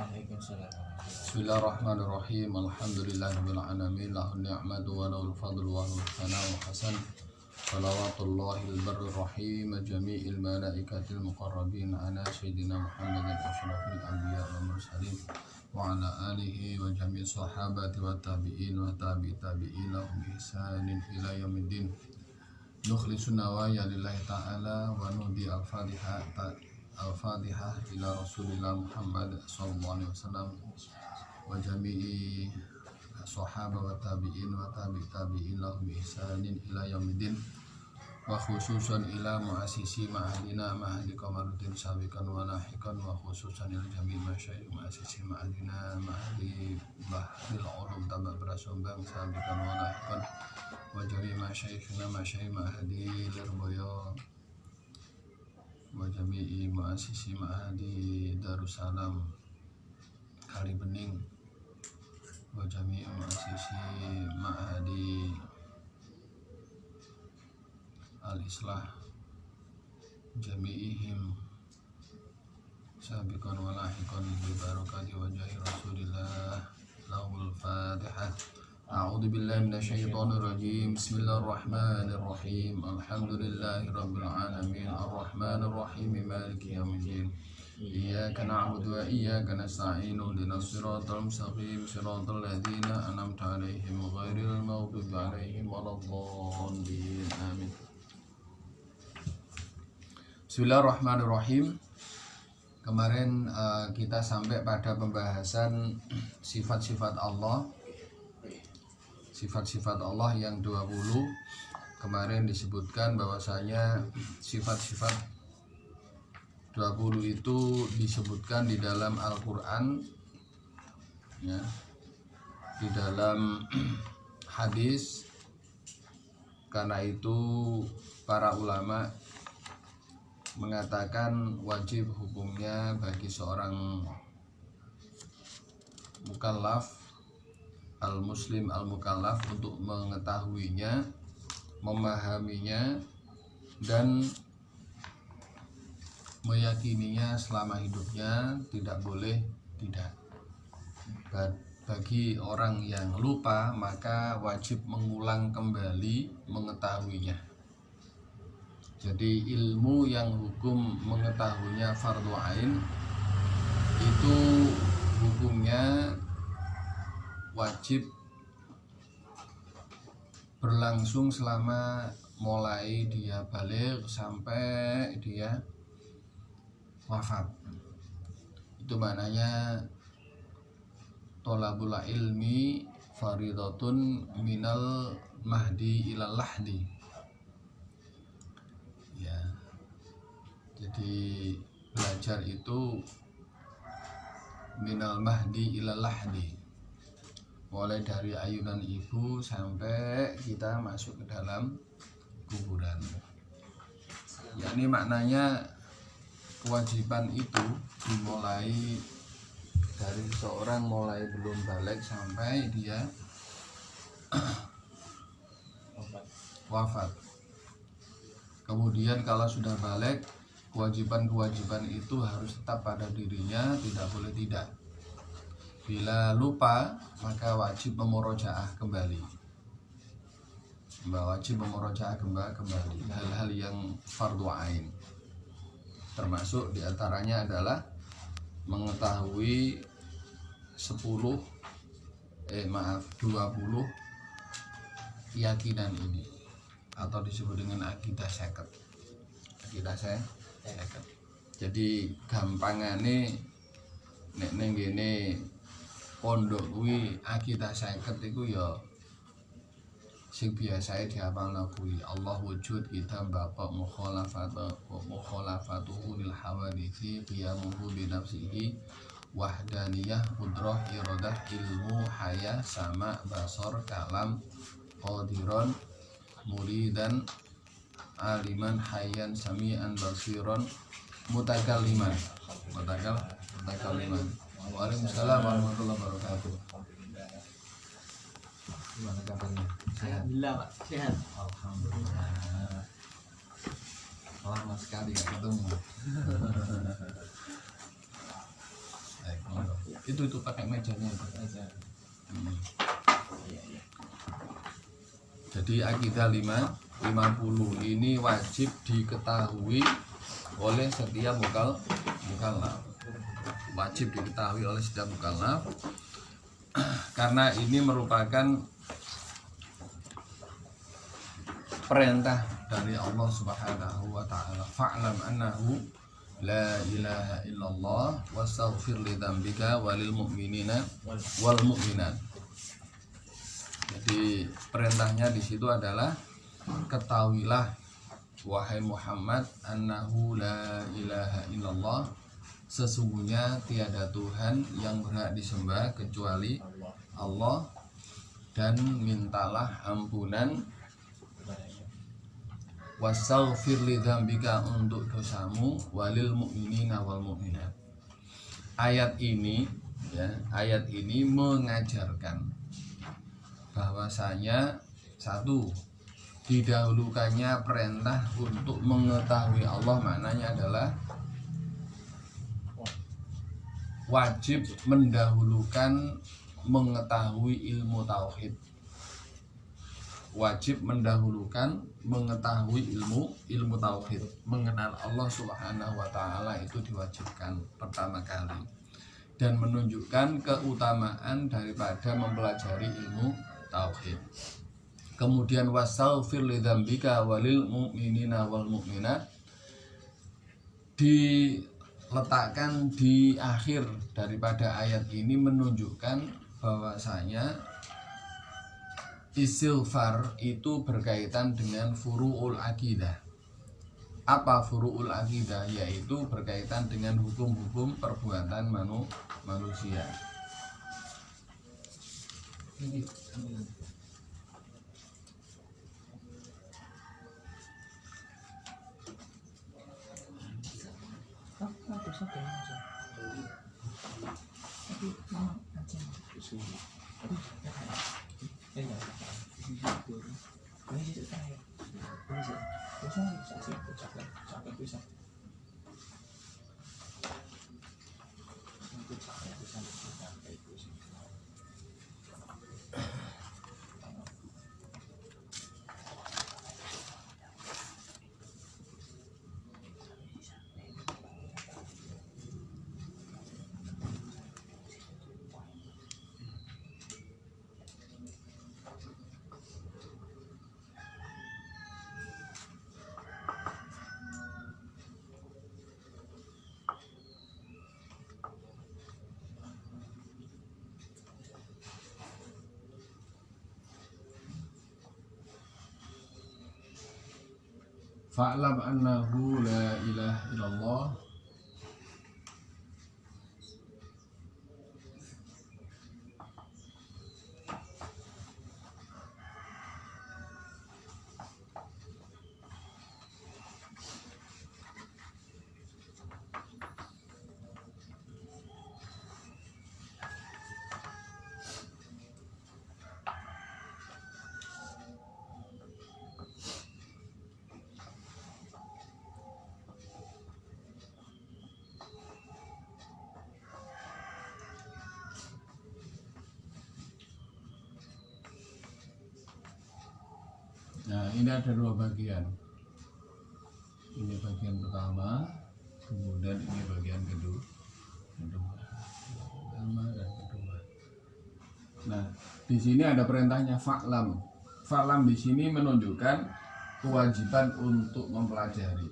Bismillahirrahmanirrahim. Alhamdulillahirabbil alamin. Lahu ni'matu wa lahul fadlu wa lahul thana'u hasan. Shalawatullahil barrir rahim jami'il malaikatil muqarrabin ala sayyidina Muhammadin asyrafil anbiya wal mursalin wa ala alihi wa jami'i sahabati wa tabi'in wa tabi'in lahum ihsanin ila yaumiddin. Nukhlisun nawaya lillahi ta'ala wa nudi al-Fatihah ila Rasulillah Muhammad sallallahu alaihi wasallam wa jami'i sahaba wa tabi'in lahum ihsanin ila yaumiddin wa khususan ila muassisi ma'adina ma'adi Qamaruddin sabiqan wa lahiqan wa khususan ila jami' masyayikh muassisi ma'adina ma'adi Bahril Ulum Tambak Berasumbang sabiqan wa lahiqan wa jami' masyayikhina masyayikh ma'adi Lirboyo wa jami'i muassisi ma'adi Darussalam Kali Bening wa jami'i muassisi ma'adi Al-Islah jami'ihim sabiqan wa lahiqan bi barakati wajhi Rasulillah. Lahul Fatihah. A'udzu billahi minasyaitonir rajim. Bismillahirrahmanirrahim. Alhamdulillahi rabbil alamin. Arrahmanir rahim. Maliki yaumiddin. Iyyaka na'budu wa iyyaka nasta'in. Ihdinas siratal mustaqim. Siratal ladzina an'amta 'alaihim ghairil maghdubi 'alaihim waladdallin. Amin. Bismillahirrahmanirrahim. Kemarin kita sampai pada pembahasan sifat-sifat Allah. Sifat-sifat Allah yang 20. Kemarin disebutkan bahwasanya sifat-sifat 20 itu disebutkan di dalam Al-Qur'an ya, di dalam hadis. Karena itu para ulama mengatakan wajib hukumnya bagi seorang mukallaf al-muslim al-mukallaf untuk mengetahuinya, memahaminya dan meyakininya selama hidupnya. Tidak boleh tidak. Bagi orang yang lupa maka wajib mengulang kembali mengetahuinya. Jadi ilmu yang hukum mengetahuinya fardhu ain itu hukumnya wajib berlangsung selama mulai dia baligh sampai dia wafat. Itu maknanya thalabul ilmi faridatun minal mahdi ilal lahdi. Ya. Jadi belajar itu minal mahdi ilal lahdi, mulai dari ayunan ibu sampai kita masuk ke dalam kuburan. Yakni maknanya kewajiban itu dimulai dari seorang mulai belum balik sampai dia wafat. Kemudian kalau sudah balik, kewajiban-kewajiban itu harus tetap pada dirinya, tidak boleh tidak. Bila lupa maka wajib memurojaah kembali. Wajib memurojaah kembali hal-hal yang fardhu ain. Termasuk diantaranya adalah mengetahui 20 keyakinan ini, atau disebut dengan akidah seket. Akidah seket. Jadi gampangane nek ning ngene pondok kuwi akidah seket iku ya sing biasae dihafalno kuwi Allah wujud, kita bapak mukhalafatuhu lil hawaditsi qiyamuhu bi nafsihi wahdaniyah qudrah iradah ilmu haya sama basar kalam qadiron muridan aliman hayyan sami'an basiron mutakalliman. Waalaikumsalam warahmatullahi wabarakatuh. Gimana kabarnya? Sehat? Alhamdulillah Pak, sehat. Alhamdulillah. Lama sekali gak ketemu. Baik, monggo. Itu pakai mejanya itu. Jadi akidah 50 ini wajib diketahui oleh setiap mukallaf. Wajib diketahui oleh setiap mukallaf karena ini merupakan perintah dari Allah Subhanahu wa taala. Fa'lam annahu la ilaha illallah wastaghfir li dzambika walil mu'minina wal mu'minat. Jadi perintahnya di situ adalah ketahuilah wahai Muhammad annahu la ilaha illallah, sesungguhnya tiada Tuhan yang berhak disembah kecuali Allah, dan mintalah ampunan wastaghfir li dzambika, untuk dosamu, walil mu'minina wal mu'minat. Ayat ini mengajarkan bahwasanya satu, didahulukannya perintah untuk mengetahui Allah, maknanya adalah wajib mendahulukan mengetahui ilmu tauhid. Wajib mendahulukan mengetahui ilmu tauhid, mengenal Allah Subhanahu wa taala itu diwajibkan pertama kali, dan menunjukkan keutamaan daripada mempelajari ilmu tauhid. Kemudian wastaghfir li dzambika walil mu'minina wal mu'minat diletakkan di akhir daripada ayat ini, menunjukkan bahwasanya istighfar itu berkaitan dengan furu'ul akidah. Apa furu'ul akidah? Yaitu berkaitan dengan hukum-hukum perbuatan manusia. Fa'lam annahu la ilaha illallah Nah, ini ada dua bagian. Ini bagian pertama, kemudian ini bagian kedua. Pertama dan kedua. Nah, di sini ada perintahnya fa'lam. Fa'lam di sini menunjukkan kewajiban untuk mempelajari.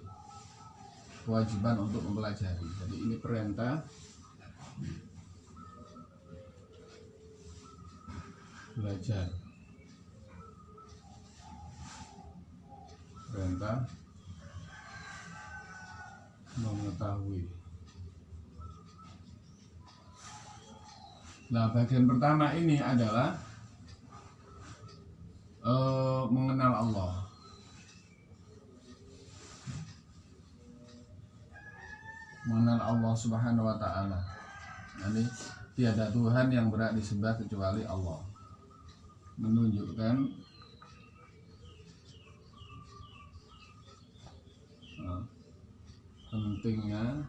Kewajiban untuk mempelajari. Jadi ini perintah belajar. Perintah mengetahui. Nah, bagian pertama ini adalah mengenal Allah. Mengenal Allah Subhanahu wa taala. Jadi tiada Tuhan yang berhak disembah kecuali Allah. Menunjukkan pentingnya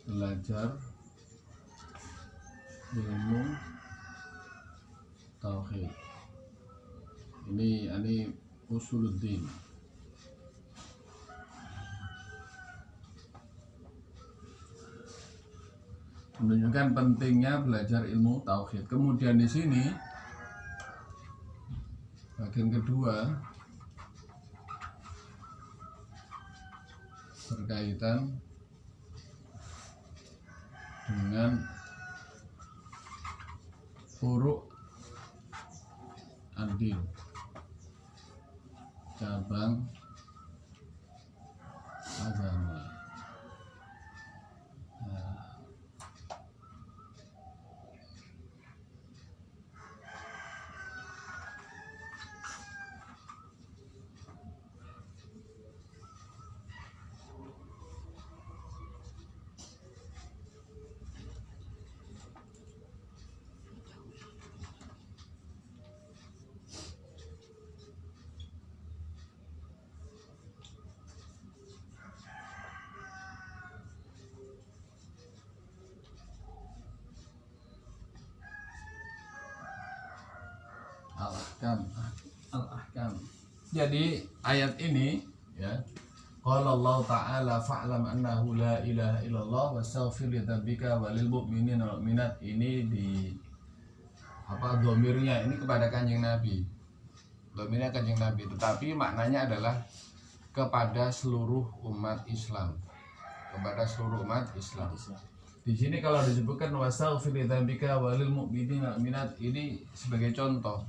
belajar ilmu tauhid. Ini usuluddin. Menunjukkan pentingnya belajar ilmu tauhid. Kemudian di sini bagian kedua berkaitan dengan furu' ad-din, cabang agama. Al-ahkam. Jadi ayat ini ya, qala Allah Ta'ala fa'lam annahu la ilaha illallah wastaghfir li dzambika walil mu'minina wal mu'minat. Ini di dhamirnya ini kepada Kanjeng Nabi. Dhamirnya Kanjeng Nabi, tetapi maknanya adalah kepada seluruh umat Islam. Kepada seluruh umat Islam. Di sini kalau disebutkan wastaghfir li dzambika walil mu'minina wal mu'minat, ini sebagai contoh.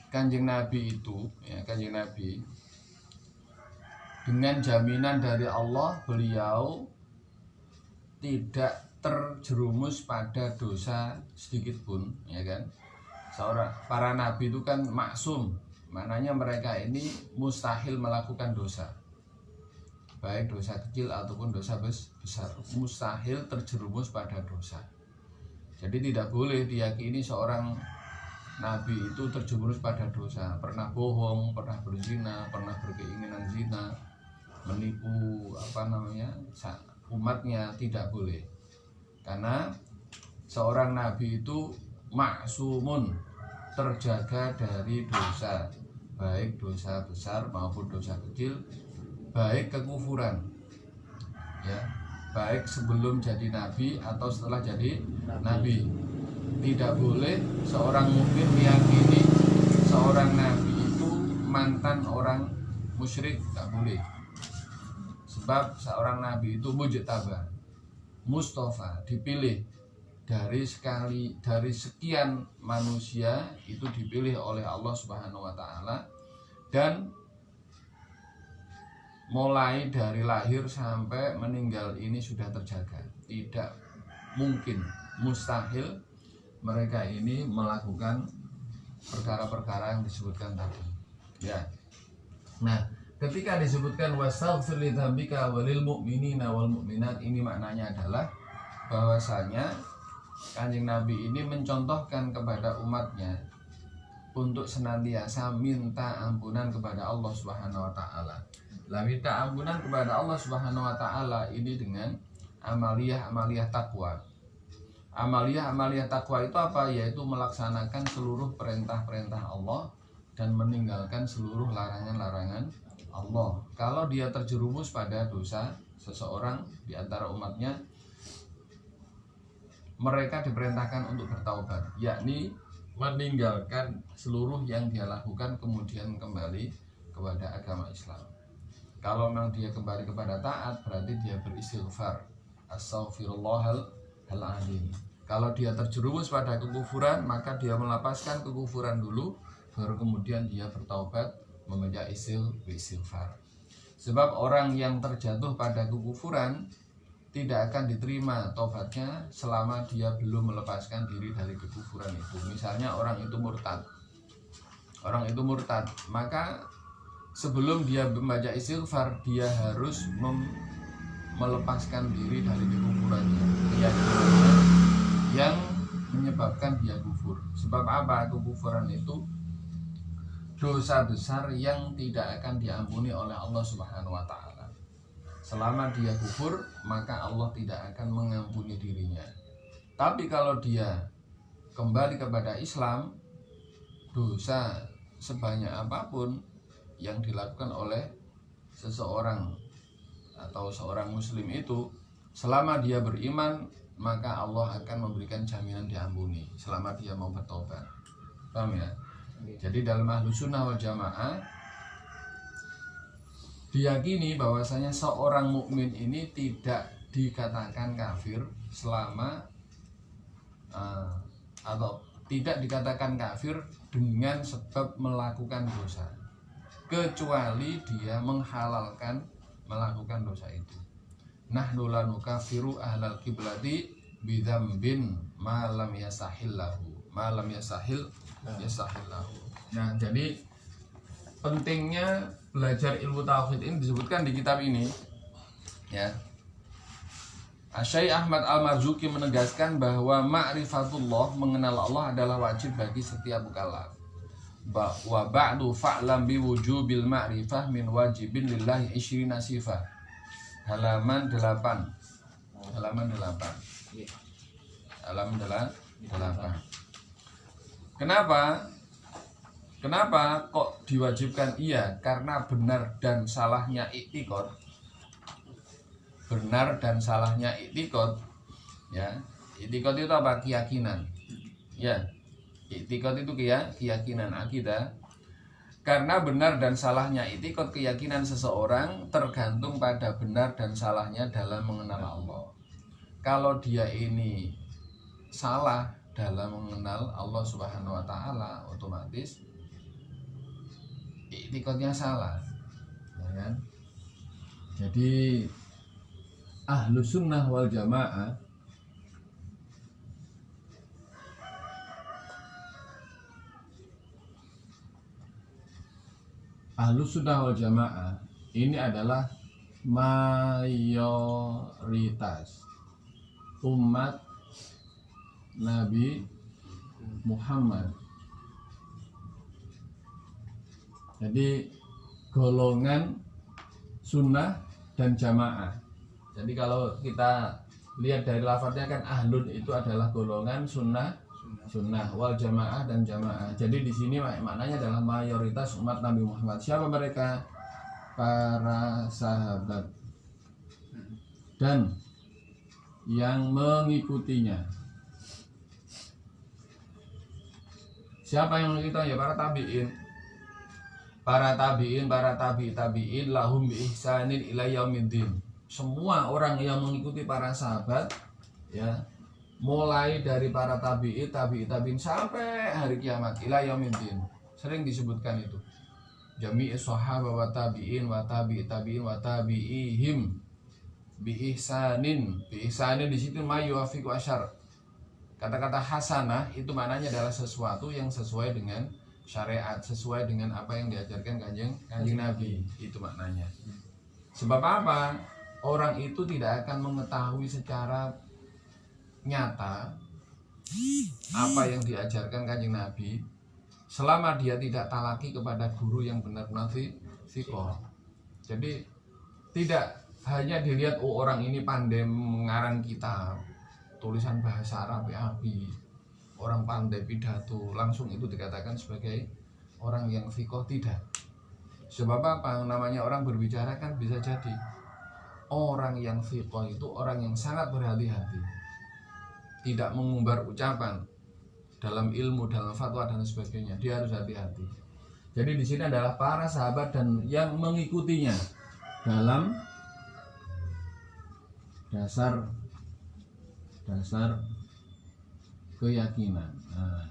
Kanjeng Nabi itu, ya, Kanjeng Nabi dengan jaminan dari Allah, beliau tidak terjerumus pada dosa sedikit pun, ya kan? Para nabi itu kan maksum, maknanya mereka ini mustahil melakukan dosa, baik dosa kecil ataupun dosa besar, mustahil terjerumus pada dosa. Jadi tidak boleh diyakini seorang Nabi itu terjerumus pada dosa, pernah bohong, pernah berzina, pernah berkeinginan zina, menipu umatnya, tidak boleh. Karena seorang Nabi itu maksumun, terjaga dari dosa, baik dosa besar maupun dosa kecil, baik kekufuran, ya, baik sebelum jadi Nabi atau setelah jadi Nabi. Tidak boleh seorang mukmin meyakini seorang nabi itu mantan orang musyrik, tidak boleh. Sebab seorang nabi itu mujtaba, mustafa, dipilih dari sekian manusia, itu dipilih oleh Allah Subhanahu wa taala, dan mulai dari lahir sampai meninggal ini sudah terjaga. Tidak mungkin, mustahil mereka ini melakukan perkara-perkara yang disebutkan tadi, ya. Nah, ketika disebutkan wastaghfir li dzambika walil mu'minina wal mu'minat, ini maknanya adalah bahwasanya Kanjeng Nabi ini mencontohkan kepada umatnya untuk senantiasa minta ampunan kepada Allah Subhanahu wa taala. Lah, minta ampunan kepada Allah Subhanahu wa taala ini dengan amaliyah takwa. Amaliyah takwa itu apa? Yaitu melaksanakan seluruh perintah-perintah Allah dan meninggalkan seluruh larangan-larangan Allah. Kalau dia terjerumus pada dosa, seseorang di antara umatnya, mereka diperintahkan untuk bertaubat, yakni meninggalkan seluruh yang dia lakukan kemudian kembali kepada agama Islam. Kalau memang dia kembali kepada taat, berarti dia beristighfar, astaghfirullahal azim. Kalau dia terjerumus pada kekufuran, maka dia melepaskan kekufuran dulu, baru kemudian dia bertaubat, membaca istighfar. Sebab orang yang terjatuh pada kekufuran tidak akan diterima taubatnya selama dia belum melepaskan diri dari kekufuran itu. Misalnya orang itu murtad, maka sebelum dia membaca istighfar, dia harus melepaskan diri dari kekufurannya, keyakinannya yang menyebabkan dia kufur. Sebab apa? Kekufuran itu dosa besar yang tidak akan diampuni oleh Allah Subhanahu wa taala. Selama dia kufur, maka Allah tidak akan mengampuni dirinya. Tapi kalau dia kembali kepada Islam, dosa sebanyak apapun yang dilakukan oleh seseorang atau seorang muslim itu, selama dia beriman, maka Allah akan memberikan jaminan diampuni selama dia mau bertobat. Paham ya? Jadi dalam Ahlus Sunnah wal Jamaah diyakini bahwasanya seorang mukmin ini tidak dikatakan kafir selama atau tidak dikatakan kafir dengan sebab melakukan dosa, kecuali dia menghalalkan melakukan dosa itu. Nahnu la nukafiru ahlal qiblati bidzambin ma lam yasahillahu yasahillahu. Nah, jadi pentingnya belajar ilmu tauhid ini disebutkan di kitab ini ya. Syekh Ahmad Al-Marzuki menegaskan bahwa ma'rifatullah, mengenal Allah adalah wajib bagi setiap mukallaf. Wa ba'du fa'lam bi wujubil ma'rifah min wajibin lillahi 20 sifah. Halaman 8. Halaman 8. Kenapa kok diwajibkan? Iya, karena benar dan salahnya i'tiqad. Benar dan salahnya i'tiqad, ya. I'tiqad itu apa? Keyakinan. Ya. I'tiqad itu keyakinan, akidah. Karena benar dan salahnya i'tiqad, keyakinan seseorang tergantung pada benar dan salahnya dalam mengenal Allah. Kalau dia ini salah dalam mengenal Allah Subhanahu wa taala, otomatis i'tiqadnya salah, ya kan? Jadi Ahlus Sunnah wal Jamaah ini adalah mayoritas umat Nabi Muhammad. Jadi golongan sunnah dan jamaah. Jadi kalau kita lihat dari lafadznya kan ahlun itu adalah golongan sunnah wal jamaah dan jamaah. Jadi di sini maknanya adalah mayoritas umat Nabi Muhammad. Siapa mereka? Para sahabat dan yang mengikutinya. Siapa yang mengikutinya? Ya para tabi'in. Para tabi'in lahum bi ihsanin ila yaumiddin. Semua orang yang mengikuti para sahabat, ya, mulai dari para tabi'in sampai hari kiamat, ila yaumiddin. Sering disebutkan itu. Jami'is sahaba wa tabi'in wa tabi'in wa tabi'ihim bi ihsanin. Bi ihsanin di situ ma yuwafiqu asyar. Kata-kata hasanah itu maknanya adalah sesuatu yang sesuai dengan syariat, sesuai dengan apa yang diajarkan kanjeng Nabi. Itu maknanya. Sebab apa? Orang itu tidak akan mengetahui secara nyata apa yang diajarkan kanjeng Nabi selama dia tidak talaki kepada guru yang benar-benar thiqah. Jadi tidak hanya dilihat orang ini pandai mengarang kitab, tulisan bahasa Arab api, orang pandai pidato, langsung itu dikatakan sebagai orang yang thiqah. Tidak. Sebab apa? Namanya orang berbicara kan bisa jadi orang yang thiqah itu orang yang sangat berhati-hati, tidak mengumbar ucapan dalam ilmu, dalam fatwa dan sebagainya. Dia harus hati-hati. Jadi di sini adalah para sahabat dan yang mengikutinya dalam dasar keyakinan. Nah,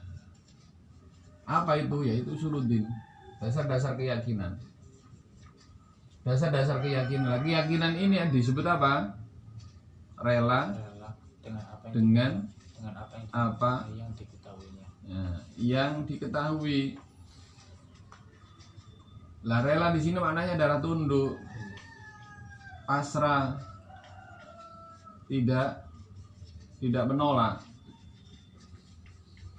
apa itu? Yaitu usuluddin, dasar-dasar keyakinan. Dasar-dasar keyakinan. Keyakinan ini yang disebut apa? Rela dengan apa yang diketahuinya. Ya, yang diketahui. Lah rela di sini maknanya adalah tunduk, pasrah, tidak menolak.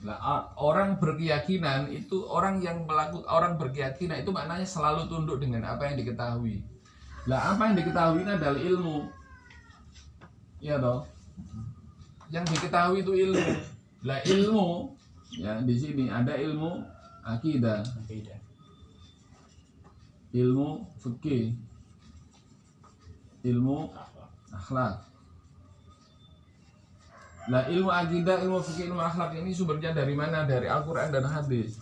Lah orang berkeyakinan itu orang berkeyakinan itu maknanya selalu tunduk dengan apa yang diketahui. Lah apa yang diketahui ini adalah ilmu. Iya toh? Yang diketahui itu ilmu. Lah ilmu ya di sini ada ilmu akidah, ilmu fikih, ilmu akhlak. Lah ilmu akidah, ilmu fikih, ilmu akhlak ini sumbernya dari mana? Dari Al-Quran dan hadis.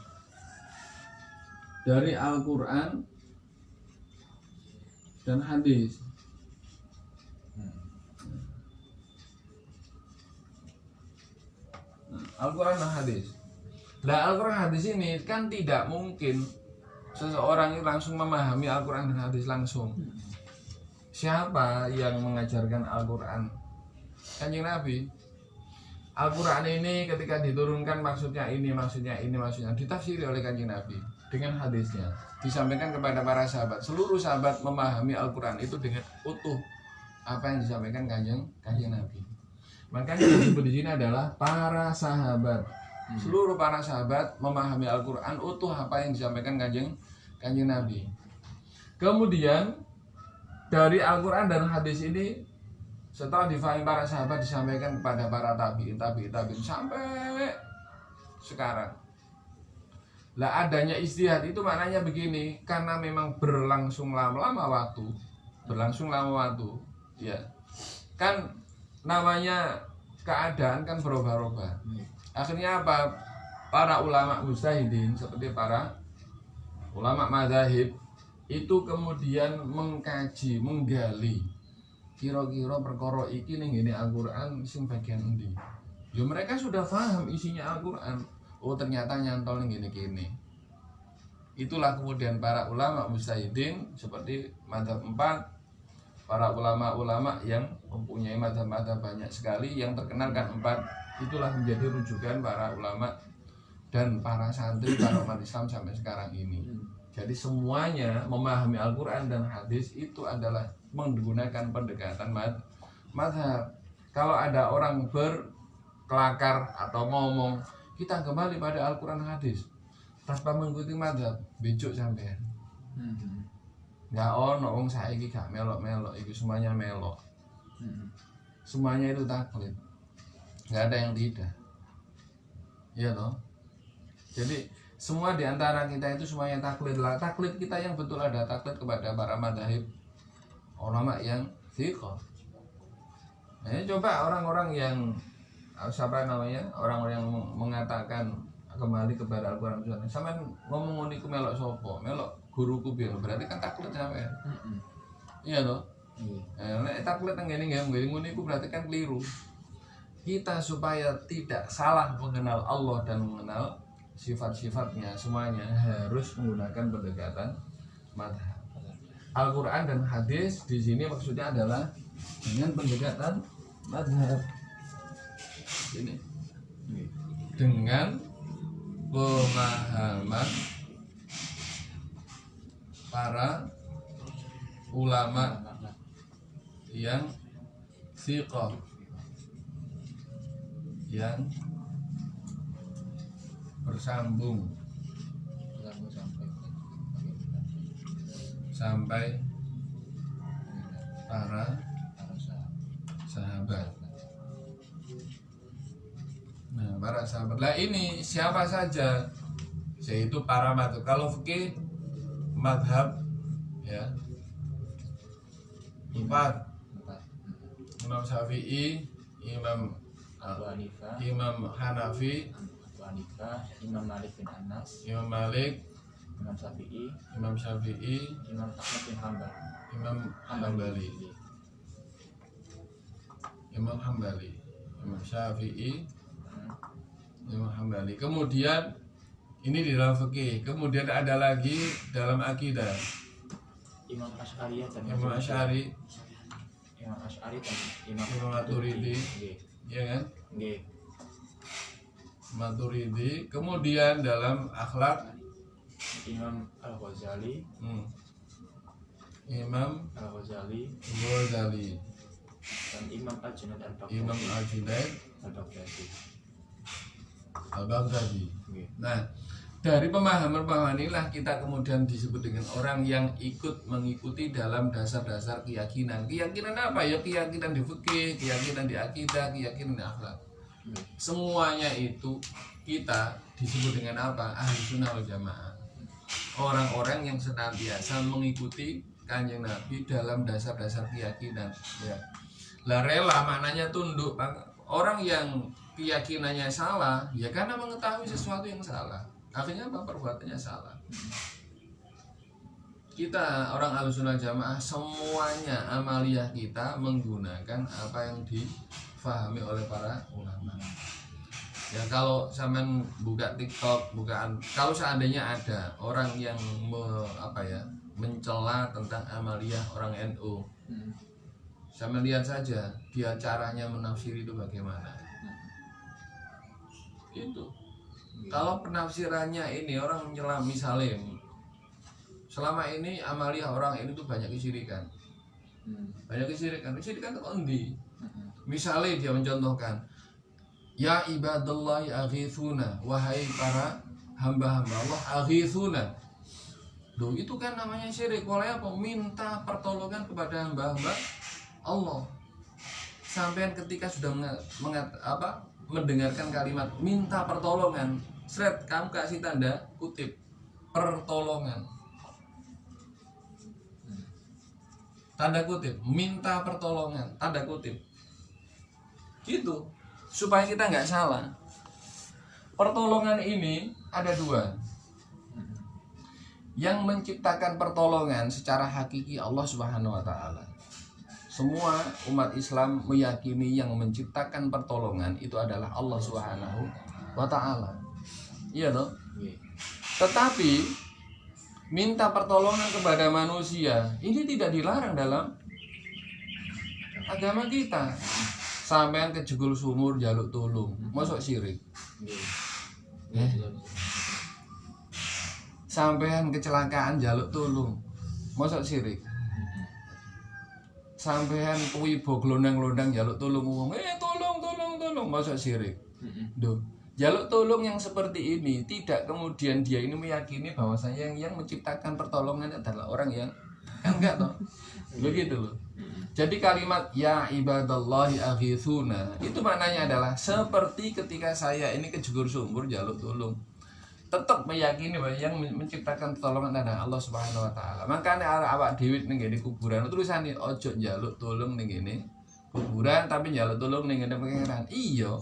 Dari Al-Quran dan hadis. Al-Quran dan hadis. Lah Al-Quran hadis ini kan tidak mungkin seseorang itu langsung memahami Al-Quran dan hadis langsung. Siapa yang mengajarkan Al-Quran? Kanjeng Nabi. Al-Quran ini ketika diturunkan maksudnya ini, maksudnya ini, maksudnya ditafsiri oleh Kanjeng Nabi dengan hadisnya, disampaikan kepada para sahabat. Seluruh sahabat memahami Al-Quran itu dengan utuh apa yang disampaikan Kanjeng Nabi. Makanya yang disebut di sini adalah para sahabat. Seluruh para sahabat memahami Al-Quran utuh apa yang disampaikan Kanjeng Nabi. Kemudian dari Al-Quran dan hadis ini setelah difahami para sahabat disampaikan kepada para tabi'in sampai sekarang. Lah adanya ijtihad itu maknanya begini, karena memang berlangsung lama waktu, ya. Kan namanya keadaan kan berubah-ubah. Akhirnya apa? Para ulama mujtahidin seperti para ulama madzhab itu kemudian mengkaji, menggali kira-kira perkara iki ning ngene Al-Qur'an sing bagian endi. Ya mereka sudah paham isinya Al-Qur'an. Oh ternyata nyantol ning ngene-kene. Itulah kemudian para ulama mujtahidin seperti mazhab 4, para ulama-ulama yang mempunyai mazhab-mazhab banyak sekali yang terkenal kan 4, itulah menjadi rujukan para ulama dan para santri, para umat Islam sampai sekarang ini. Jadi semuanya memahami Al-Quran dan hadis itu adalah menggunakan pendekatan mazhab. Kalau ada orang berkelakar atau ngomong, kita kembali pada Al-Quran dan hadis tanpa mengikuti mazhab, becuk sampean. Nggak ono wong saiki gak melok-melok, itu semuanya melok. Semuanya itu taklid. Nggak ada yang tidak. Iya toh? Jadi semua di antara kita itu semuanya taklid lah. Taklid kita yang betul ada taklid kepada para madzhab ulama yang thiqah. Nah, coba orang-orang yang siapa namanya? Orang-orang yang mengatakan kembali kepada Al-Qur'an sama ngomong niku melok sapa? Melok guruku biar berarti kan taklid sampean. Iya toh? Nek taklid nang ngene nggih niku berarti kan keliru. Kita supaya tidak salah mengenal Allah dan mengenal sifat-sifatnya semuanya harus menggunakan pendekatan mazhab. Al-Quran dan hadis di sini maksudnya adalah dengan pendekatan mazhab. Ini dengan pemahaman para ulama yang thiqah, yang bersambung sampai para sahabat. Nah, para sahabat. Lah ini siapa saja? Yaitu para mazhab. Kalau fikih mazhab ya 4. Imam Syafi'i, Imam Hanafi, Imam Malik bin Anas, Imam Malik, Imam Syafi'i, Imam Ahmad bin Hanbal, Imam Hambali, Imam Syafi'i, Imam Hambali. Kemudian ini di dalam fikih. Kemudian ada lagi dalam akidah. Imam Asy'ari dan Imam Asy'ari, dan Imam Maturidi, ya kan? Nggih. Maturidi. Kemudian dalam akhlak Imam Al-Ghazali, Imam Al-Ghazali dan Imam Al-Junaid Al-Junaid Al-Baghdadi. Al-Baghdadi. Nggih. Nah, Dari pemahaman-pemahaman inilah kita kemudian disebut dengan orang yang mengikuti dalam dasar-dasar keyakinan. Keyakinan apa ya? Keyakinan di fikih, keyakinan di akidah, keyakinan di akhlak. Semuanya itu kita disebut dengan apa? Ahli sunnah wal jamaah. Orang-orang yang senantiasa mengikuti Kanjeng Nabi dalam dasar-dasar keyakinan. Ya. Lah rela maknanya tunduk. Orang yang keyakinannya salah, ya karena mengetahui sesuatu yang salah. Akhirnya apa? Perbuatannya salah. Kita orang Ahlussunnah Jamaah semuanya amaliyah kita menggunakan apa yang difahami oleh para ulama. Ya kalau sampean buka TikTok, kalau seandainya ada orang yang mencela tentang amaliyah orang NU, sampean lihat saja dia caranya menafsir itu bagaimana. Itu. Kalau penafsirannya ini orang mencela misalnya selama ini amaliyah orang ini tuh banyak kesyirikan. Banyak kesyirikan. Kesyirikan itu endi? Misalnya dia mencontohkan, ya ibadallah aghithuna, wahai para hamba-hamba Allah aghithuna. Loh, itu kan namanya syirik. Oleh apa? Minta pertolongan kepada hamba-hamba Allah. Sampai ketika sudah mendengarkan kalimat minta pertolongan, seret kamu kasih tanda kutip pertolongan, tanda kutip minta pertolongan, tanda kutip gitu supaya kita nggak salah. Pertolongan ini ada dua. Yang menciptakan pertolongan secara hakiki Allah Subhanahu wa taala. Semua umat Islam meyakini yang menciptakan pertolongan itu adalah Allah Subhanahu wa taala. Iya toh? Tetapi minta pertolongan kepada manusia ini tidak dilarang dalam agama kita. Sampean kejebul sumur jaluk tulung, masuk syirik. Sampean kecelakaan jaluk tulung, masuk syirik. Sampean kuwi glondang-glondang jaluk tulung wong, tolong, masuk syirik. Duh, jaluk tolong yang seperti ini tidak kemudian dia ini meyakini bahwasanya yang menciptakan pertolongan adalah orang yang enggak toh. Begitu loh. Jadi kalimat ya ibadallahi aghithuna itu maknanya adalah seperti ketika saya ini kejegur sumur jaluk tolong. Tetap meyakini bahwa yang menciptakan pertolongan adalah Allah Subhanahu wa taala. Makanya awak dhewe ning ngene kuburan tulisane ojo njaluk tolong ning ngene kuburan tapi njaluk tolong ning ngene pangeran. Iya.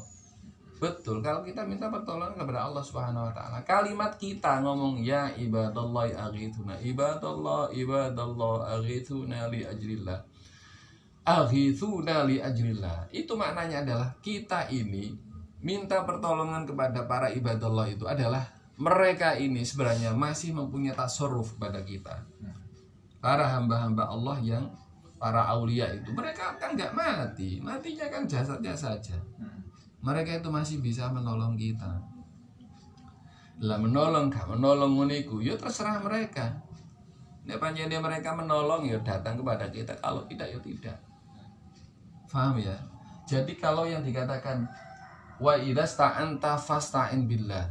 Betul, kalau kita minta pertolongan kepada Allah Subhanahu wa taala. Kalimat kita ngomong ya ibadallahi aghithuna, ibadallah aghithuna li ajrillah. Aghithuna li ajrillah. Itu maknanya adalah kita ini minta pertolongan kepada para ibadallah itu adalah mereka ini sebenarnya masih mempunyai tasarruf kepada kita. Para hamba-hamba Allah yang para aulia itu mereka kan nggak mati, matinya kan jasadnya saja. Mereka itu masih bisa menolong kita. Lah menolong gak menolong nguniku, ya terserah mereka. Nek panjenengan mereka menolong ya datang kepada kita, kalau tidak ya tidak. Paham ya? Jadi kalau yang dikatakan wa idza sta'anta fasta'in billah,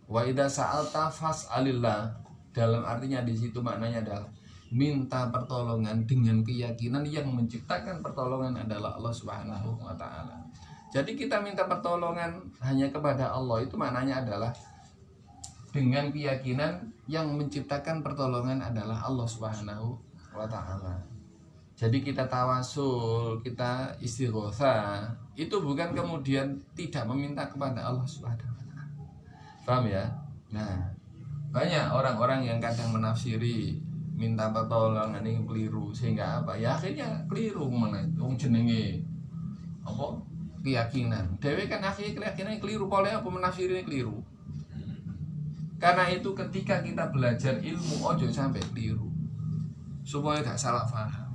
wa idza sa'alta fas'alillah, dalam artinya di situ maknanya adalah minta pertolongan dengan keyakinan yang menciptakan pertolongan adalah Allah Subhanahu wa taala. Jadi kita minta pertolongan hanya kepada Allah itu maknanya adalah dengan keyakinan yang menciptakan pertolongan adalah Allah Subhanahu wa taala. Jadi kita tawasul, kita istighotsah, itu bukan kemudian tidak meminta kepada Allah Subhanahu wa taala. Paham ya? Nah, banyak orang-orang yang kadang menafsiri minta pertolongan ini keliru sehingga apa? Ya akhirnya keliru mana wong jenenge apa? Keyakinan. Dewe kan akhirnya keyakinan keliru, oleh apa menafsirnya keliru. Karena itu ketika kita belajar ilmu ojo sampai keliru. Supaya gak salah paham.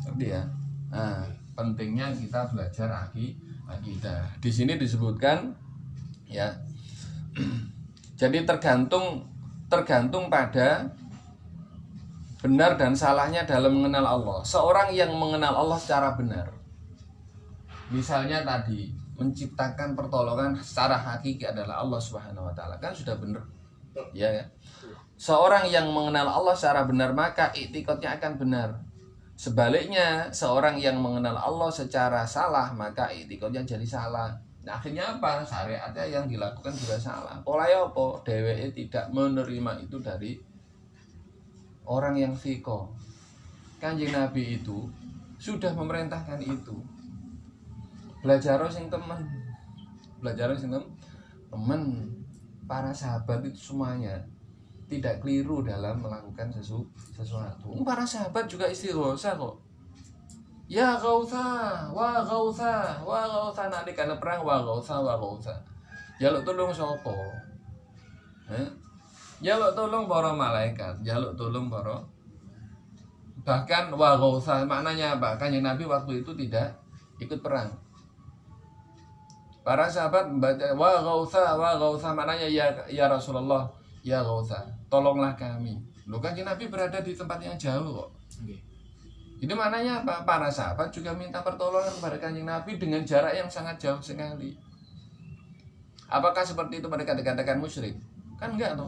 Ngerti ya? Nah, pentingnya kita belajar akidah. Di sini disebutkan ya. Jadi tergantung pada benar dan salahnya dalam mengenal Allah. Seorang yang mengenal Allah secara benar, misalnya tadi menciptakan pertolongan secara hakiki adalah Allah Subhanahu wa taala. Kan sudah benar. Ya kan? Seorang yang mengenal Allah secara benar maka i'tikadnya akan benar. Sebaliknya, seorang yang mengenal Allah secara salah maka i'tikadnya jadi salah. Nah, akhirnya apa? Syariatnya yang dilakukan juga salah. Polanya apa? Dheweke tidak menerima itu dari orang yang fiko. Kanjeng Nabi itu sudah memerintahkan itu. Belajar sing temen. Belajar sing temen. Para sahabat itu semuanya tidak keliru dalam melakukan sesuatu. Para sahabat juga istighosa kok. Ya Ghautha, wa Ghautha, wa Ghautha, nanti karena perang wa Ghautha, wa Ghautha. Jaluk tolong sapa? Jaluk tolong para malaikat, jaluk tolong para. Bahkan wa Ghautha maknanya apa? Kanjeng Nabi waktu itu tidak ikut perang. Para sahabat membaca wa Ghautha maknanya ya Rasulullah, ya Ghautha, tolonglah kami. Loh, Kanjeng Nabi berada di tempat yang jauh kok. Ini maknanya apa? Para sahabat juga minta pertolongan kepada Kanjeng Nabi dengan jarak yang sangat jauh sekali. Apakah seperti itu mereka dikatakan musyrik? Kan enggak toh.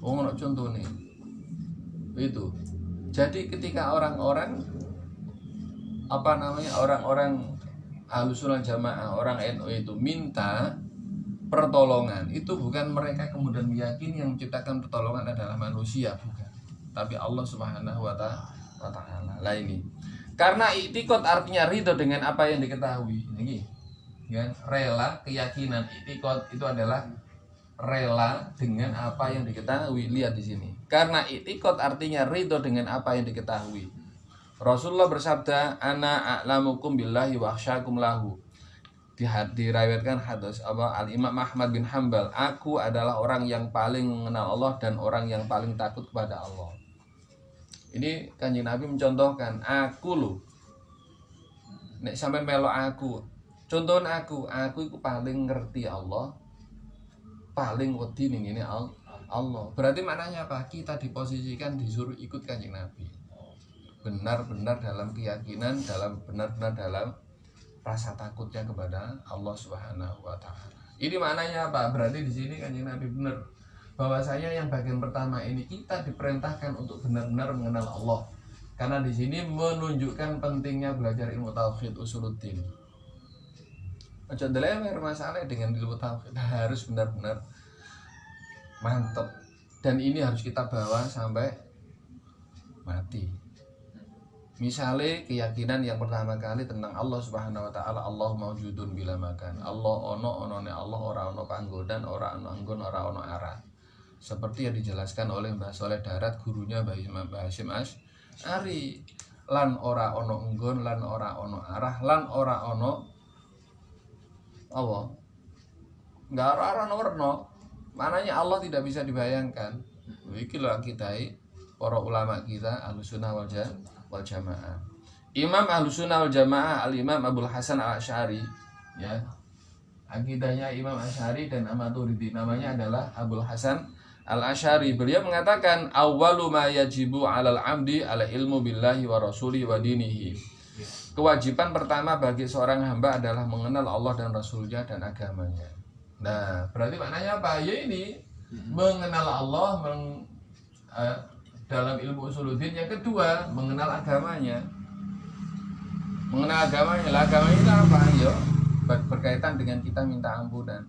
Oh, ngono contoh nih. Itu. Jadi ketika orang-orang orang-orang Ahlussunnah Jamaah, orang NU itu minta pertolongan, itu bukan mereka kemudian meyakini yang menciptakan pertolongan adalah manusia, bukan. Tapi Allah Subhanahu wa ta'ala. Lah ini. Karena i'tikad artinya ridho dengan apa yang diketahui. Ini ya, rela, keyakinan. I'tikad itu adalah rela dengan apa yang diketahui. Lihat di sini. Karena i'tikad artinya ridho dengan apa yang diketahui. Rasulullah bersabda, ana a'lamukum billahi wa akhsyakum lahu. Diriwayatkan hadis Al-Imam Ahmad bin Hanbal, aku adalah orang yang paling mengenal Allah dan orang yang paling takut kepada Allah. Ini Kanjeng Nabi mencontohkan, aku loh. Nek sampai melok aku. Contohin aku itu paling ngerti Allah, paling wedi ning ngene Allah. Berarti maknanya apa? Kita diposisikan disuruh ikut Kanjeng Nabi. Benar-benar dalam keyakinan, benar-benar dalam rasa takutnya kepada Allah Subhanahu wa taala. Ini maknanya apa? Berarti di sini Kanjeng Nabi benar bahwasanya yang bagian pertama ini kita diperintahkan untuk benar-benar mengenal Allah. Karena di sini menunjukkan pentingnya belajar ilmu tauhid usuluddin. Aja ndelewer masalah dengan ilmu tauhid, harus benar-benar mantap. Dan ini harus kita bawa sampai mati. Misalnya keyakinan yang pertama kali tentang Allah Subhanahu wa taala, Allah maujudun bila makan. Allah onone Allah, ora ono panggonan, ora ono anggon, ora ono arah. Seperti yang dijelaskan oleh Mbah Soleh Darat, gurunya Mbah Hasyim Asy'ari. Lan ora ono anggon, lan ora ono arah, lan ora ono apa? Enggak ora ono werna. Maknanya Allah tidak bisa dibayangkan. Iki lho akidai para ulama kita Ahlussunnah wal Jamaah. Imam Ahlussunnah wal Jamaah Al-Imam Abul Hasan Al-Asy'ari, ya. Akidahnya Imam Asy'ari dan Maturidi, namanya adalah Abul Hasan Al-Asy'ari. Beliau mengatakan awwalu ma yajibu 'alal 'abdi ala ilmu billahi wa rasuli wa dinihi. Kewajiban pertama bagi seorang hamba adalah mengenal Allah dan Rasulnya dan agamanya. Nah, berarti maknanya apa? Ya ini mengenal Allah dalam ilmu usuluddin. Yang kedua, mengenal agamanya. Mengenal agamanya. Lah agamanya itu apa? Ya, berkaitan dengan kita minta ampunan.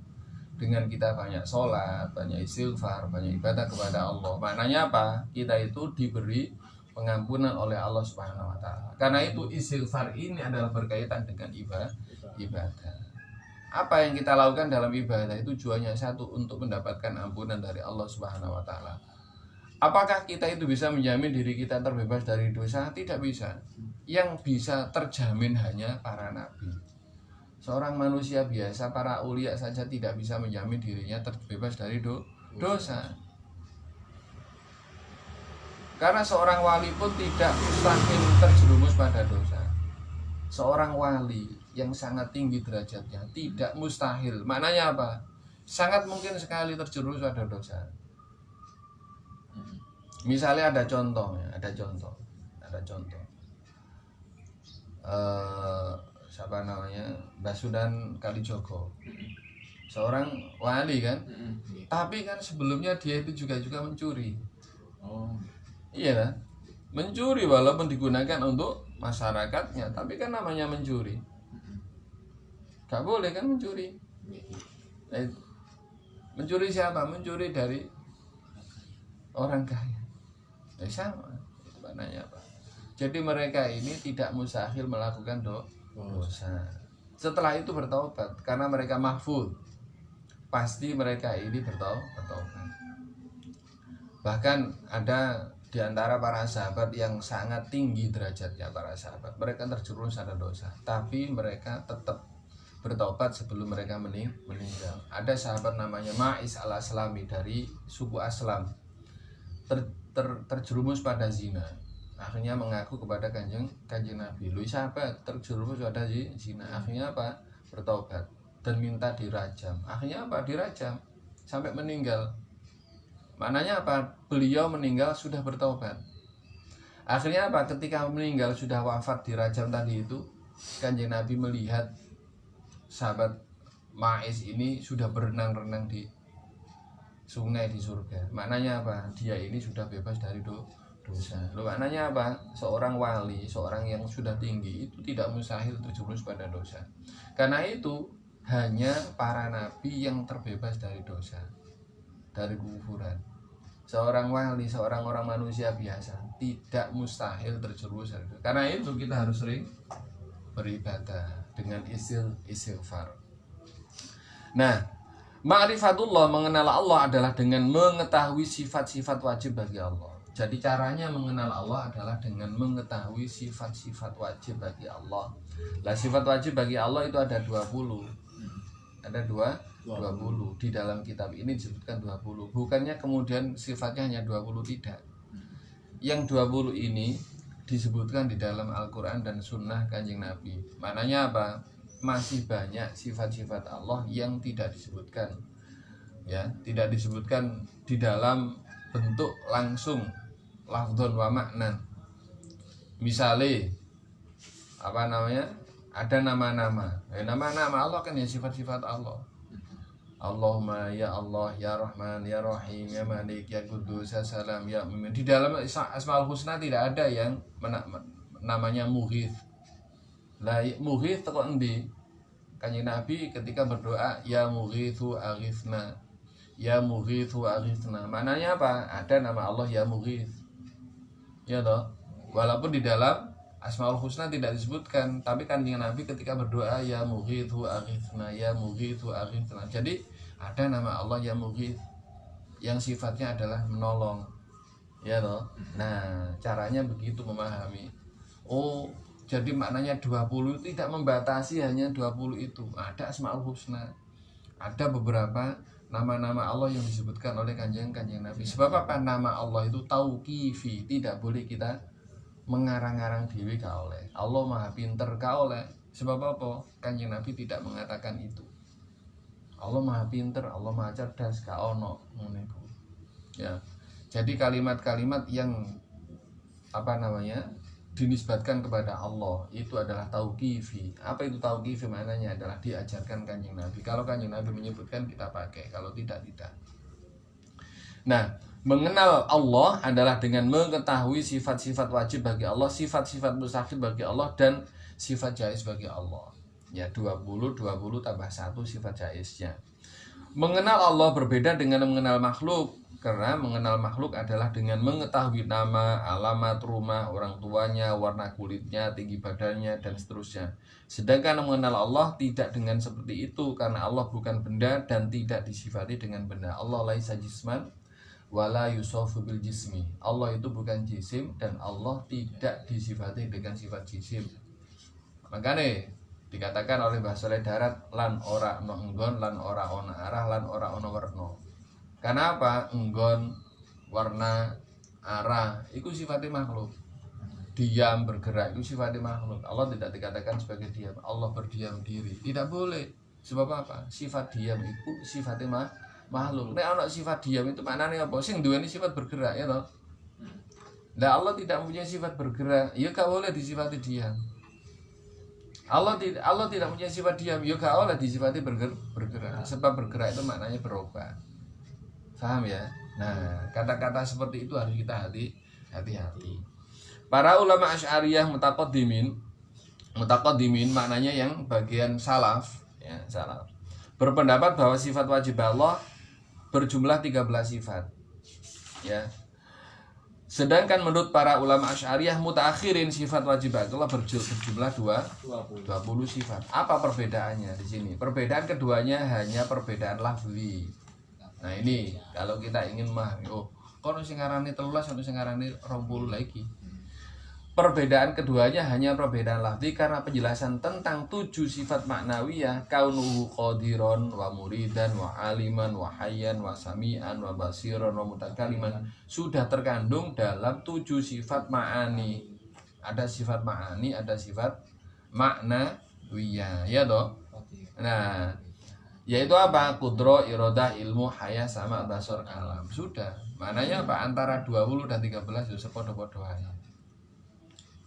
Dengan kita banyak sholat, banyak istighfar, banyak ibadah kepada Allah. Maknanya apa? Kita itu diberi pengampunan oleh Allah Subhanahu wa taala. Karena itu istighfar ini adalah berkaitan dengan ibadah. Apa yang kita lakukan dalam ibadah itu tujuannya satu, untuk mendapatkan ampunan dari Allah Subhanahu wa taala. Apakah kita itu bisa menjamin diri kita terbebas dari dosa? Tidak bisa. Yang bisa terjamin hanya para nabi. Seorang manusia biasa, para ulia saja tidak bisa menjamin dirinya terbebas dari dosa. Karena seorang wali pun tidak mustahil terjerumus pada dosa. Seorang wali yang sangat tinggi derajatnya tidak mustahil. Maknanya apa? Sangat mungkin sekali terjerumus pada dosa. Misalnya ada contoh. siapa namanya, Basudan Kalijogo, seorang wali kan, Nggih. tapi kan sebelumnya dia itu juga mencuri. Oh. Iya kan? Mencuri walaupun digunakan untuk masyarakatnya, tapi kan namanya mencuri. Gak boleh kan mencuri. Nggih. Eh, mencuri siapa? Mencuri dari orang kaya. Sama. Itu maknanya apa? Jadi mereka ini tidak mustahil melakukan dosa. Setelah itu bertaubat karena mereka mahfud. Pasti mereka ini bertaubat. Bahkan ada di antara para sahabat yang sangat tinggi derajatnya para sahabat. Mereka terjerumus pada dosa, tapi mereka tetap bertaubat sebelum mereka meninggal. Ada sahabat namanya Ma'is al-Aslami dari suku Aslam. Terjerumus pada zina. Akhirnya mengaku kepada kanjeng Nabi. Lu sahabat terjerumus pada zina. Akhirnya apa? Bertaubat dan minta dirajam. Akhirnya apa? Dirajam sampai meninggal. Maknanya apa? Beliau meninggal sudah bertaubat. Akhirnya apa? Ketika meninggal sudah wafat dirajam tadi itu, kanjeng Nabi melihat sahabat Ma'is ini sudah berenang-renang di sungai di surga. Maknanya apa? Dia ini sudah bebas dari dosa. Loh, maknanya apa? Seorang wali, seorang yang sudah tinggi itu tidak mustahil terjerumus pada dosa. Karena itu hanya para nabi yang terbebas dari dosa, dari kekufuran. Seorang wali, seorang orang manusia biasa tidak mustahil terjerumus dari dosa. Karena itu kita harus sering beribadah dengan istighfar. Nah, ma'rifatullah, mengenal Allah adalah dengan mengetahui sifat-sifat wajib bagi Allah. Jadi caranya mengenal Allah adalah dengan mengetahui sifat-sifat wajib bagi Allah. Lah sifat wajib bagi Allah itu ada 20. Ada 20. Di dalam kitab ini disebutkan 20. Bukannya kemudian sifatnya hanya 20, tidak. Yang 20 ini disebutkan di dalam Al-Quran dan Sunnah Kanjeng Nabi. Maknanya apa? Masih banyak sifat-sifat Allah yang tidak disebutkan, ya, tidak disebutkan di dalam bentuk langsung, lafdzon wa maknan. Misalnya apa namanya? Ada nama-nama. Nama-nama Allah kan ya sifat-sifat Allah. Allahumma ya Allah, ya Rahman, ya Rahim, ya Malik, ya Kudus, ya Salam, ya Mu'min. Di dalam Asmaul Husna tidak ada yang namanya Mughith. Lah Mughith kok endi? Kanjeng Nabi ketika berdoa ya Mughithu aghithna. Ya Mughithu aghithna. Maknanya apa? Ada nama Allah ya Mughith. Ya toh? Walaupun di dalam Asmaul Husna tidak disebutkan, tapi Kanjeng Nabi ketika berdoa ya Mughithu aghithna, ya Mughithu aghithna. Jadi ada nama Allah ya Mughith yang sifatnya adalah menolong. Ya toh? Nah, caranya begitu memahami. Oh, jadi maknanya 20 tidak membatasi hanya 20 itu. Ada Asmaul Husna. Ada beberapa nama-nama Allah yang disebutkan oleh kanjeng Nabi. Sebab apa? Nama Allah itu tauqifi, tidak boleh kita mengarang-arang diri kaoleh. Allah Maha pinter kaoleh. Sebab apa? Kanjeng Nabi tidak mengatakan itu. Allah Maha pinter, Allah Maha cerdas, kaono. Ya. Jadi kalimat-kalimat yang apa namanya? Dinisbatkan kepada Allah itu adalah tauqifi. Apa itu tauqifi? Maknanya adalah diajarkan kanjeng Nabi. Kalau kanjeng Nabi menyebutkan kita pakai, kalau tidak. Nah, mengenal Allah adalah dengan mengetahui sifat-sifat wajib bagi Allah, sifat-sifat mustahil bagi Allah, dan sifat jaiz bagi Allah. Ya, 20 tambah 1 sifat jaiznya. Mengenal Allah berbeda dengan mengenal makhluk. Karena mengenal makhluk adalah dengan mengetahui nama, alamat rumah, orang tuanya, warna kulitnya, tinggi badannya, dan seterusnya. Sedangkan mengenal Allah tidak dengan seperti itu, karena Allah bukan benda dan tidak disifati dengan benda. Allah laisa jisman wala yusofu bil jismi. Allah itu bukan jisim dan Allah tidak disifati dengan sifat jisim. Makanya dikatakan oleh bahasa darat lan ora ono enggon, lan ora ono arah, lan ora ono werna. Karena apa? Enggon, warna, arah itu sifatnya makhluk. Diam, bergerak itu sifatnya makhluk. Allah tidak dikatakan sebagai diam. Allah berdiam diri. Tidak boleh. Sebab apa? Sifat diam itu sifatnya makhluk. Nek ana sifat diam itu maknanya apa? Sing duweni sifat bergerak ya toh. Lah Allah tidak punya sifat bergerak, ya gak boleh disifati diam. Allah tidak punya sifat diam, ya gak oleh disifati bergerak. Sebab bergerak itu maknanya berubah. Paham ya? Nah, kata-kata seperti itu harus kita hati-hati. Para ulama Asy'ariyah mutaqaddimin maknanya yang bagian salaf, ya, salaf. Berpendapat bahwa sifat wajib Allah berjumlah 13 sifat. Ya. Sedangkan menurut para ulama Asy'ariyah mutaakhirin sifat wajib Allah berjumlah 20 sifat. Apa perbedaannya di sini? Perbedaan keduanya hanya perbedaan lafzi. Nah, ini kalau kita ingin kono sing ngarani 13 ono sing ngarani 20 lagi. Perbedaan keduanya hanya perbedaan lafzi karena penjelasan tentang 7 sifat maknawiyah, kaunuhu qadiron wa muridan wa aliman wa hayyan wa sami'an wa basiran wa mutakaliman sudah terkandung dalam 7 sifat ma'ani. Ada sifat ma'ani, ada sifat maknawiyah, ya toh? Nah, yaitu apa? Qudra, iradah, ilmu, haya, sama, basar, kalam. Sudah. Maknanya apa? Antara 20 dan 13 itu sepodo-podo aja.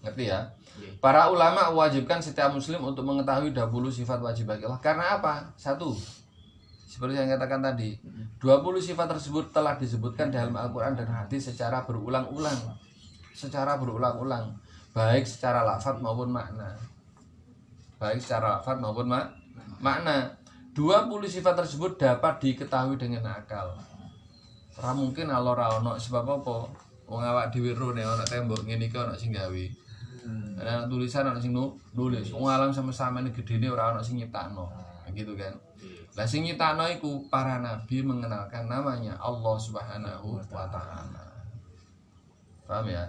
Ngerti ya? Para ulama mewajibkan setiap muslim untuk mengetahui 20 sifat wajib bagi Allah. Karena apa? Satu, seperti yang saya katakan tadi, 20 sifat tersebut telah disebutkan dalam Al-Quran dan hadis secara berulang-ulang. Baik secara lafaz maupun makna. 20 sifat tersebut dapat diketahui dengan akal. Ora mungkin ora ono sebab apa? Wong awak dhewe rene ana tembok ngene iki ana sing gawe. Ada tulisan ana sing nulis. Wong alam sama-sama ini gedene ora ana sing nyiptakno. Gitu kan. Lah sing nyiptakno iku para nabi mengenalkan namanya Allah Subhanahu wa taala. Paham ya?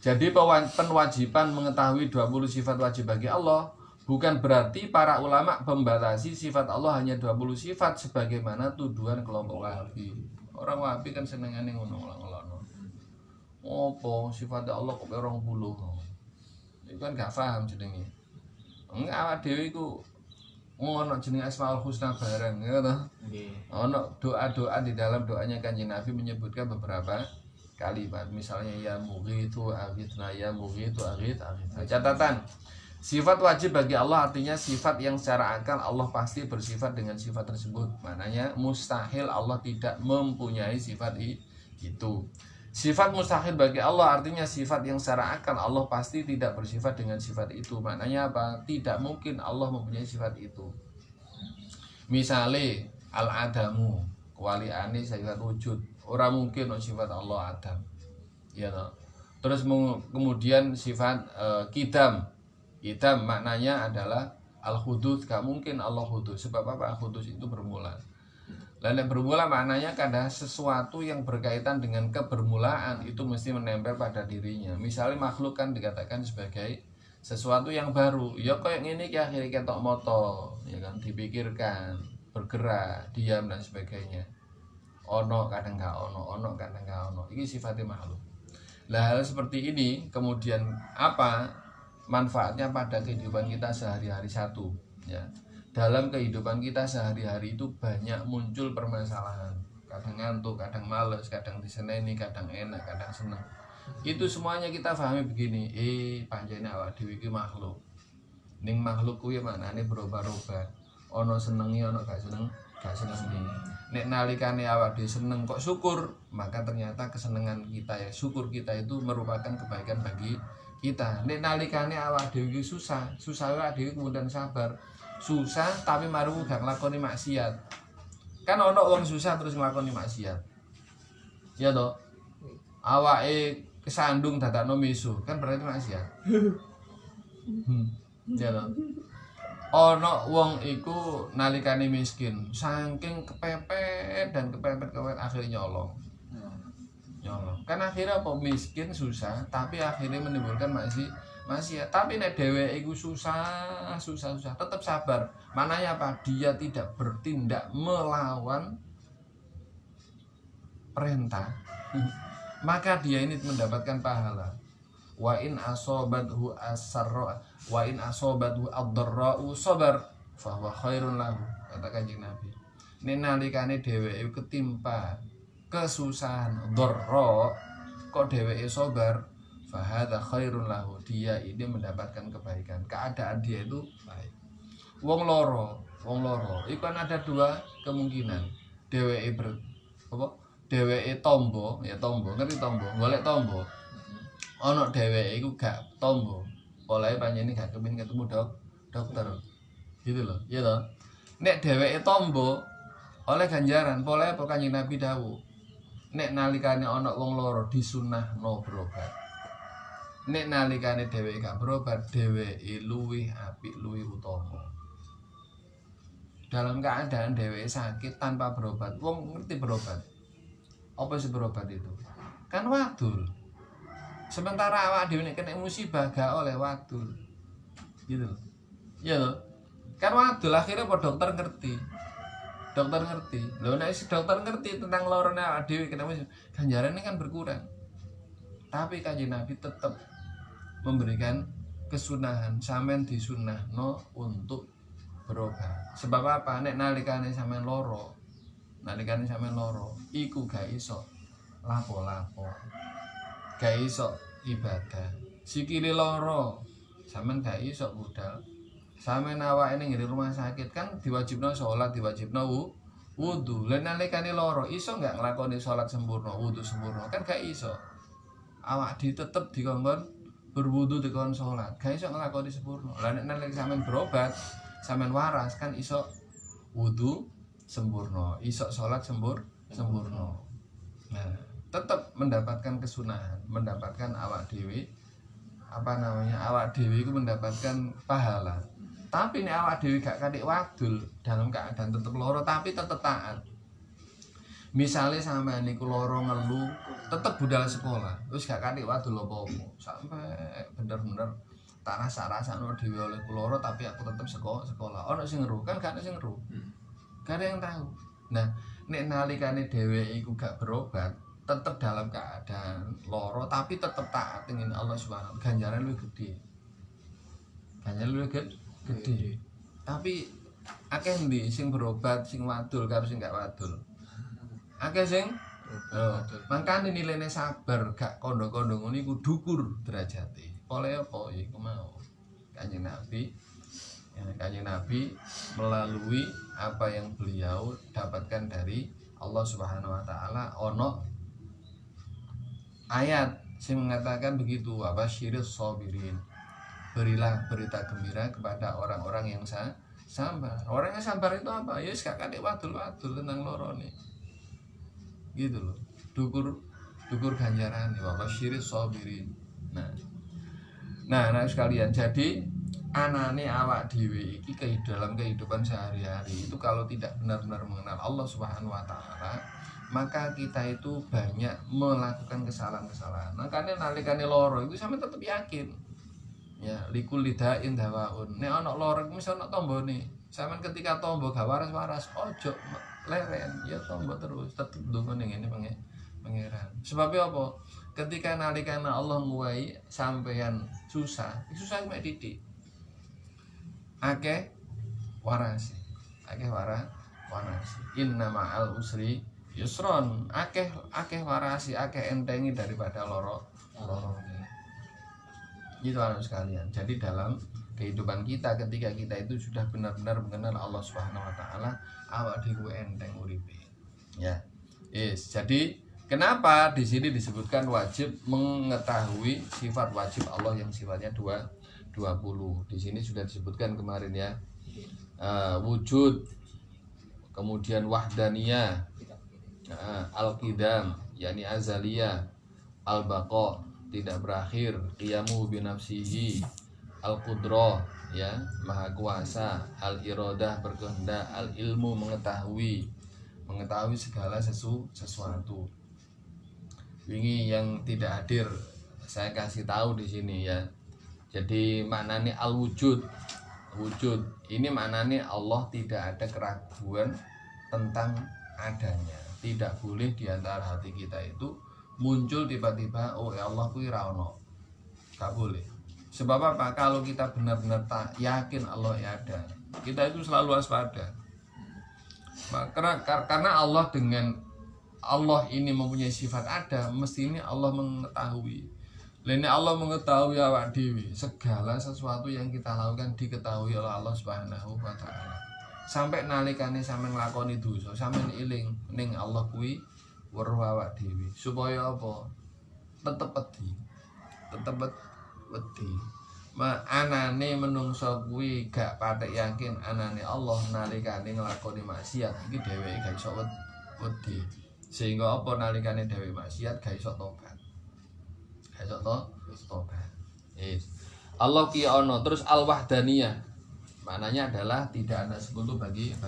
Jadi penwajiban mengetahui 20 sifat wajib bagi Allah bukan berarti para ulama membatasi sifat Allah hanya 20 sifat sebagaimana tuduhan kelompok Wahabi. Orang Wahabi kan senengane ngono-ngono. Opo sifatnya Allah kok 20? Itu kan gak paham jenenge. Enggak awak dhewe iku ono jeneng Asmaul Husna bareng, ya toh? Nggih. Ono doa-doa di dalam doanya Kanjeng Nabi menyebutkan beberapa kalimat. Misalnya ya mughithu aghithna, ya mughithu aghith. Catatan. Sifat wajib bagi Allah artinya sifat yang secara akal Allah pasti bersifat dengan sifat tersebut. Maknanya mustahil Allah tidak mempunyai sifat itu. Sifat mustahil bagi Allah artinya sifat yang secara akal Allah pasti tidak bersifat dengan sifat itu. Maknanya apa? Tidak mungkin Allah mempunyai sifat itu. Misalnya al-adamu, kewaliane sifat wujud. Orang mungkin sifat Allah adam. Ya toh. Terus kemudian sifat kidam. Kidam maknanya adalah al-hudud. Gak mungkin Allah hudud. Sebab apa? Hudud itu bermula. Lalu bermula maknanya kada sesuatu yang berkaitan dengan kebermulaan itu mesti menempel pada dirinya. Misalnya makhluk kan dikatakan sebagai sesuatu yang baru. Ya kayak gini akhirnya ketok moto, ya kan dipikirkan, bergerak, diam dan sebagainya. Ono kadang gak ono kadang gak ono. Ini sifatnya makhluk. Lah hal seperti ini kemudian apa manfaatnya pada kehidupan kita sehari-hari satu, ya. Dalam kehidupan kita sehari-hari itu banyak muncul permasalahan. Kadang ngantuk, kadang males, kadang diseneni, kadang enak, kadang seneng. Itu semuanya kita pahami begini. Panjene awak dhewe iki makhluk. Ning makhluk kuwi maknane berubah-ubah. Ono senengi, ono gak senengi. Nek nalikane awak dhewe seneng kok syukur, maka ternyata kesenangan kita ya, syukur kita itu merupakan kebaikan bagi kita. Nek nalikane awak dhewe iki susah awak dhewe kemudian sabar. Susah tapi maru gak nglakoni maksiat. Kan ono wong susah terus nglakoni maksiat. Ya toh? Awake kesandung dadakno misu, kan berarti maksiat. Ya toh? Ono wong iku nalikane miskin, saking kepepet akhirnya nyolong. Kan akhirnya apa? Miskin susah tapi akhirnya menimbulkan maksiat. Tapi nek dheweke iku susah tetap sabar. Mananya apa? Dia tidak bertindak melawan perintah. Maka dia ini mendapatkan pahala. Wa in asobathu asarra wa in asobathu ad-dharra'u sabar fa huwa khairun lahu. Kata Kanjeng Nabi. Nek nalikane dheweke ketimpa kesusahan dharra kok dheweke sabar, fahadza khairun lahu, dia ini mendapatkan kebaikan, keadaan dia itu baik. Wong loro iku kan ada dua kemungkinan. Dheweke tombo, ngerti tombo, golek tombo. Ana dheweke iku gak tombo, polahe panjenengan gak kepengin ketemu dokter. Gitu loh, iya toh. Nek dheweke tombo oleh ganjaran, polahe apa Kanjeng Nabi dawuh. Nek nalikane ana wong loro disunnahno berobat. Nek nalikane dheweke gak berobat, dheweke luwih apik, luwih utama. Dalam keadaan dheweke sakit tanpa berobat, wong ngerti berobat. Apa sih berobat itu? Kan wadul. Sementara awak dhewe nek kena musibah gak oleh wadul. Gitu loh. Iya loh. Kan wadul akhirnya apa dokter ngerti. Lho nek dokter ngerti tentang lorone awak dhewe kena musibah, ganjarane kan berkurang. Tapi Kanjeng Nabi tetap memberikan kesunahan, sampean disunahno untuk berobat. Sebab apa? Nek nalikane sampean loro, iku gak iso lapo-lapo, gak iso ibadah. Sikile loro, sampean gak iso budal. Sampean awake ning rumah sakit kan diwajibno salat, diwajibno wudu. Lah nalikane loro iso gak nglakoni salat sempurna, wudu sempurna? Kan gak iso. Awak tetep dikongkon berwudu dikon salat, gak iso nglakoni sempurna. Lah nek nalikane sampean berobat, sampean waras kan iso wudu sempurna, iso salat sempurna. Nah, tetap mendapatkan kesunahan, mendapatkan awak dhewe awak dhewe iku mendapatkan pahala. Tapi nek awak dhewe gak katik wadul dalam keadaan tetep loro tapi tetep taat. Misalnya sampean niku loro ngelu, tetep budal sekolah, wis gak katik wadul apa-apa. Sampai bener-bener tak rasa-rasakno dhewe oleh loro tapi aku tetep sekolah. Ono sing ngeru, kan gak ada sing ngeru. Gak ada yang tahu. Nah, nek nalikane dhewe iku gak berobat, tetep dalam keadaan loro tapi tetep taat dengan Allah Subhanahu wa taala, ganjaran luwih gede. Tapi akeh ndi sing berobat, sing wadul karo sing gak wadul. Akeh sing mangkane nilainya sabar gak kondo-kondo ngono iku dhuwur derajate. Oleh apa iku mau Kanjeng Nabi melalui apa yang beliau dapatkan dari Allah Subhanahu wa taala, ono ayat yang mengatakan begitu, wabasyiris sabirin, berilah berita gembira kepada orang-orang yang sabar. Orang yang sabar itu apa? Ya gak kadek wadul tentang lorone. Gitu loh. Dukur ganjaran wabasyiris sabirin. Nah sekalian, jadi anane awak dhewe iki dalam kehidupan sehari-hari itu kalau tidak benar-benar mengenal Allah Subhanahu wa taala, maka kita itu banyak melakukan kesalahan-kesalahan. Makanya nalikane loro itu sampe tetep yakin. Ya, likul lidain dawaun. Nek ana loro mesti ana tombone. Sampeyan ketika tombo gak waras-waras, ojo leren, ya tombo terus tetep ndonga ning ngene pangeran. Sebabnya apa? Ketika nalikane Allah nguwai sampeyan susah mek titik. Akeh warasi. Inna ma'al usri yusron. Akeh warasi, akeh entengi daripada loro. Gitu anak sekalian. Jadi dalam kehidupan kita, ketika kita itu sudah benar-benar mengenal Allah Subhanahu wa taala, awak dhewe enteng uripe. Ya. Jadi kenapa di sini disebutkan wajib mengetahui sifat wajib Allah yang sifatnya 20. Di sini sudah disebutkan kemarin ya. Wujud, kemudian wahdaniyah, al-qidam, yakni azaliyah, al-baqa, tidak berakhir, qiyamu binafsihi, al-qudrah, ya, maha kuasa, al-iradah, berkehendak, al-ilmu, mengetahui segala sesuatu. Wingi yang tidak hadir saya kasih tahu di sini ya. Jadi maknanya al-wujud. Wujud ini maknanya Allah tidak ada keraguan tentang adanya. Tidak boleh di antara hati kita itu muncul tiba-tiba oh ya Allah kuwi ra ono. Gak boleh. Sebab apa? Kalau kita benar-benar tak yakin Allah ada, kita itu selalu waspada. Karena Allah dengan Allah ini mempunyai sifat ada, mesti ini Allah mengetahui. Lene Allah mengetahui awak dewi, segala sesuatu yang kita lakukan diketahui oleh Allah Subhanahu wa taala. Sampai nalikane sampean nglakoni dosa, sampean eling ning Allah kuwi weruh awak dewi. Supaya apa? Tetep wedi. Tetep wedi. Anane menungso kuwi gak patek yakin anane Allah nalikane nglakoni maksiat iki dheweke gak iso wedi. Sehingga apa nalikane dheweke maksiat gak iso tobat. Gak iso tobat. Allah ki ono terus al-wahdaniyah. Maknanya adalah tidak ada sekutu baginya.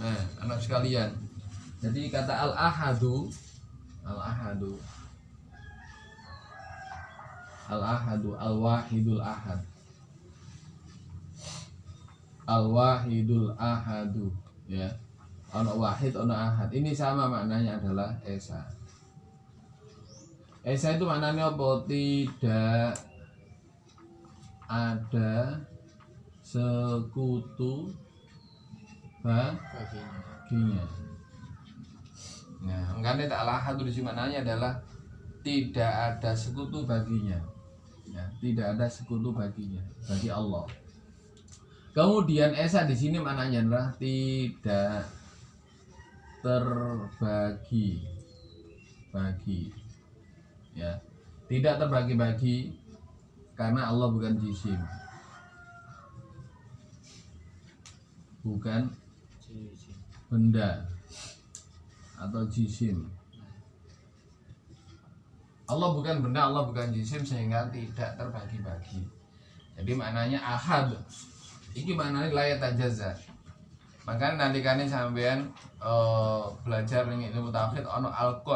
Nah, anak sekalian. Jadi kata al-ahadu al-wahidul ahad. Al-wahidul ahadu, ya. Ono wahid, ono ahad. Ini sama maknanya adalah esa. Esa itu maknanya apa? Tidak ada sekutu baginya. Nah, makanya al-ahad itu maknanya adalah tidak ada sekutu baginya. Ya, tidak ada sekutu baginya bagi Allah. Kemudian esa di sini maknanya adalah tidak terbagi. Ya, tidak terbagi-bagi karena Allah bukan jisim. Bukan benda atau jisim. Allah bukan benda, Allah bukan jisim sehingga tidak terbagi-bagi. Jadi maknanya ahad. Iki maknanya layat tajazza. Makanya nalikane sampean belajar ning ilmu tauhid ono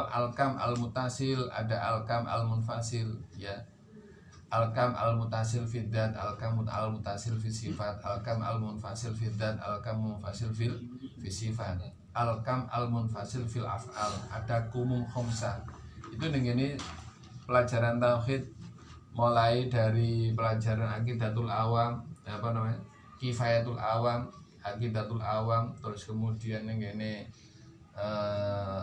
al-kam al-mutasil, ada al-kam al-munfasil, ya. Al-kam al-mutasil fid dzat, al-kam al-mutasil fi sifat, al-kam al-munfasil fid dzat, al-kam munfasil fi sifat, al-kam al-munfasil fil af'al. Ada kumum khamsah. Itu ning ngene pelajaran tauhid mulai dari pelajaran aqidatul awam, kifayatul awam, aqidatul awam, terus kemudian yang ini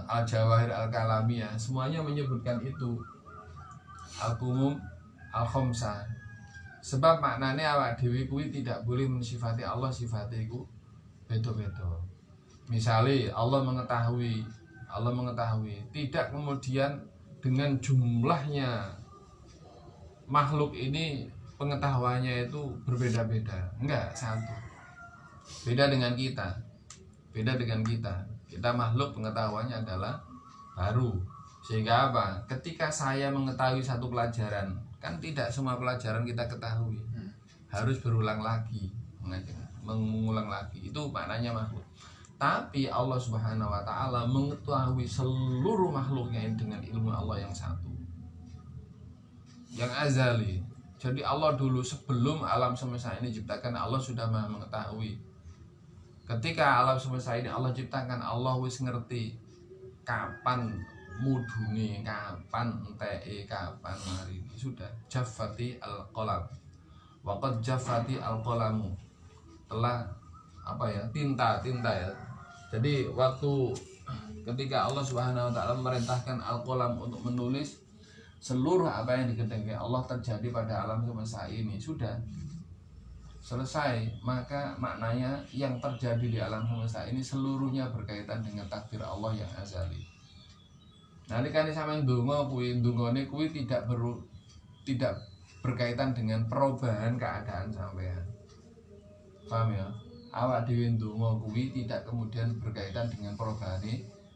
al-jawahir al-kalamiyah, semuanya menyebutkan itu al-kumum al-khamsah. Sebab maknanya awak dhewe kuwi tidak boleh mensifati Allah sifate iku beda-beda. Misalnya Allah mengetahui, tidak kemudian dengan jumlahnya makhluk ini pengetahuannya itu berbeda-beda. Enggak, satu. Beda dengan kita. Kita makhluk pengetahuannya adalah baru. Sehingga apa? Ketika saya mengetahui satu pelajaran, kan tidak semua pelajaran kita ketahui. Harus berulang lagi, mengulang lagi. Itu maknanya makhluk. Tapi Allah Subhanahu wa taala mengetahui seluruh makhluknya dengan ilmu Allah yang satu, yang azali. Jadi Allah dulu sebelum alam semesta ini diciptakan, Allah sudah Maha mengetahui. Ketika alam semesta ini Allah ciptakan, Allah wis ngerti kapan mudune, kapan enteke, kapan hari ini. Sudah jaffati al-qalam. Waqad jaffati al-qalamu. Telah tinta ya. Jadi waktu ketika Allah Subhanahu wa taala memerintahkan al-qalam untuk menulis seluruh apa yang dikehendaki Allah terjadi pada alam semesta ini, sudah selesai. Maka maknanya yang terjadi di alam semesta ini seluruhnya berkaitan dengan takdir Allah yang azali. Nalikane sampeyan ndonga kuwi, ndongane kuwi tidak berkaitan dengan perubahan keadaan sampeyan. Paham ya? Awak dhewe ndonga kuwi tidak kemudian berkaitan dengan perubahan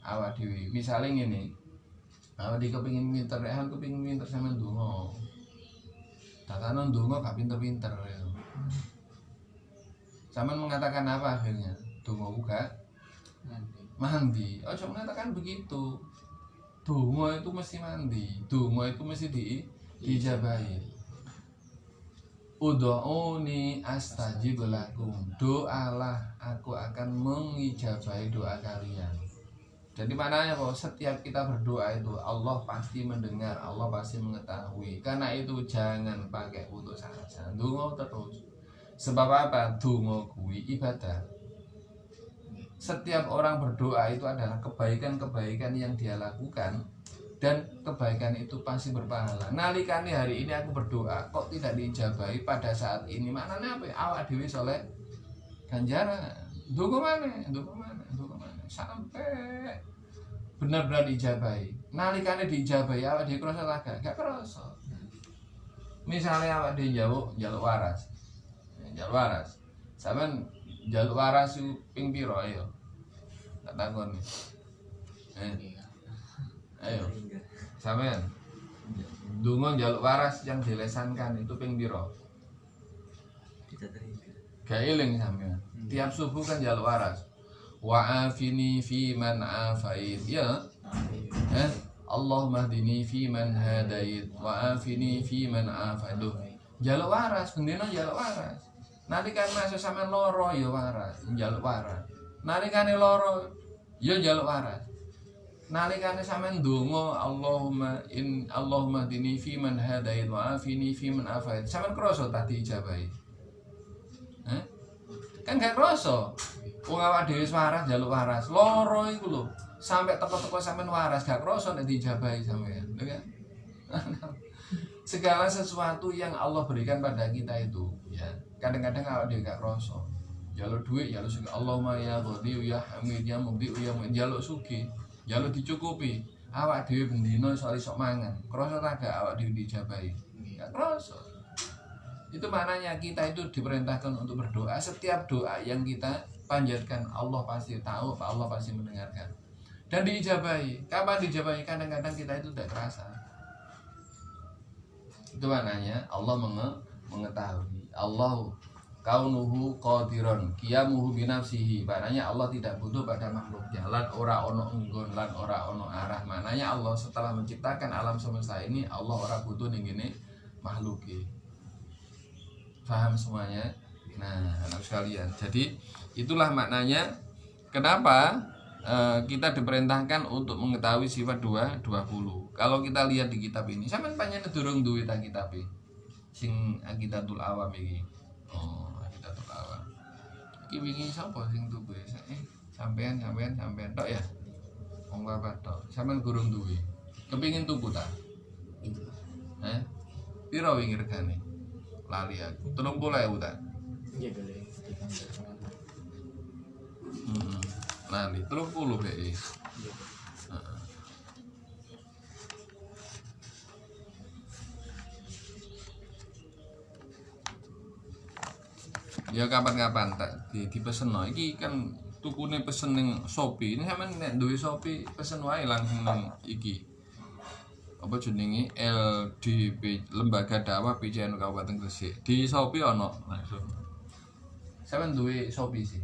awak dhewe. Misale ngene, awak dhewe kepengin pinter sampeyan ndonga. Tatanan ndonga gak pinter-pinter ya. Sampeyan mengatakan apa akhirnya? Ndonga gak mandi. Ojo mengatakan begitu. Donga itu mesti mandi, donga itu mesti diijabahi. Ud'uni astajib lakum. Doalah, aku akan mengijabahi doa kalian. Jadi maknanya bahwa setiap kita berdoa itu Allah pasti mendengar, Allah pasti mengetahui. Karena itu jangan pakai putus asa, donga terus. Sebab apa? Donga kuwi ibadah. Setiap orang berdoa itu adalah kebaikan-kebaikan yang dia lakukan dan kebaikan itu pasti berpahala. Nalikane hari ini aku berdoa kok tidak diijabahi pada saat ini, maknanya apa? Awak dhewe soleh ganjaran. Ndonga maneh sampai benar-benar diijabahi. Nalikane diijabahi awak dhewe krasa gak krasa. Misalnya awak dhewe njaluk waras. Njaluk waras. Sampeyan njaluk waras ping pira ayo? Tak takon. Ayo. Sampeyan ndonga njaluk waras yang dilesankan itu ping pira? Gak eling sampeyan. Tiap subuh kan njaluk waras. Wa afini fi man afait. Ya. Allahumma hdini fi man hadait wa afini fi man afait. Njaluk waras, bendina njaluk waras. Nalikane masuk sampean loro ya waras, njaluk waras. Nalikane loro ya njaluk waras. Nalikane sampean ndonga Allahumma hdini fi man hadait wa afini fi man afait. Sampean krasa tak diijabahi? Kan gak krasa. Wong awak dhewe waras njaluk waras. Loro iku lho. Sampai teko-teko sampean waras gak krasa nek diijabahi sampean. Kan? Segala sesuatu yang Allah berikan pada kita itu ya. Kadang-kadang awak dhewe gak krasa. Njaluk duit, njaluk sugih. Allahumma ya Ghani ya Hamid ya Mubdi ya njaluk sugih. Njaluk dicukupi. Awak dhewe bendina iso mangan. Krasa ta gak awak dhewe diijabahi? Gak krasa. Itu maknanya kita itu diperintahkan untuk berdoa. Setiap doa yang kita panjatkan Allah pasti tahu, Allah pasti mendengarkan dan diijabahi. Kapan diijabahi? Kadang-kadang kita itu tidak terasa. Itu maknanya Allah mengetahui. Allah kaunuhu qadiron qiyamuhu binafsihi. Maknanya Allah tidak butuh pada makhluknya. Lan ora ono enggon, lan ora ono arah. Maknanya Allah setelah menciptakan alam semesta ini, Allah ora butuh ning ngene makhluke. Paham semuanya? Nah, anak sekalian. Jadi itulah maknanya kenapa kita diperintahkan untuk mengetahui sifat 20. Kalau kita lihat di kitab ini, sampean panjenengan durung duwe ta kitab iki. Sing Aqidatul Awam iki. Oh, Aqidatul Awam. Iki wingi sapa sing tuku? Sampean tok ya. Wong apa tok? Sampean durung duwe. Kepengin tuku ta? Piro wingi regane? Lali aku. 30.000 ta? Iya boleh ditambah sama. Lali 30 BE. Ya kapan-kapan tak dipeseno. Iki kan tukune pesen ning Shopee. Ini sampean nek duwe Shopee pesen wae langsung nang iki. Apa jenenge LDP Lembaga Dakwah PCN Kabupaten Gresik. Di Shopee ono langsung. Sampeyan duwe Shopee sih.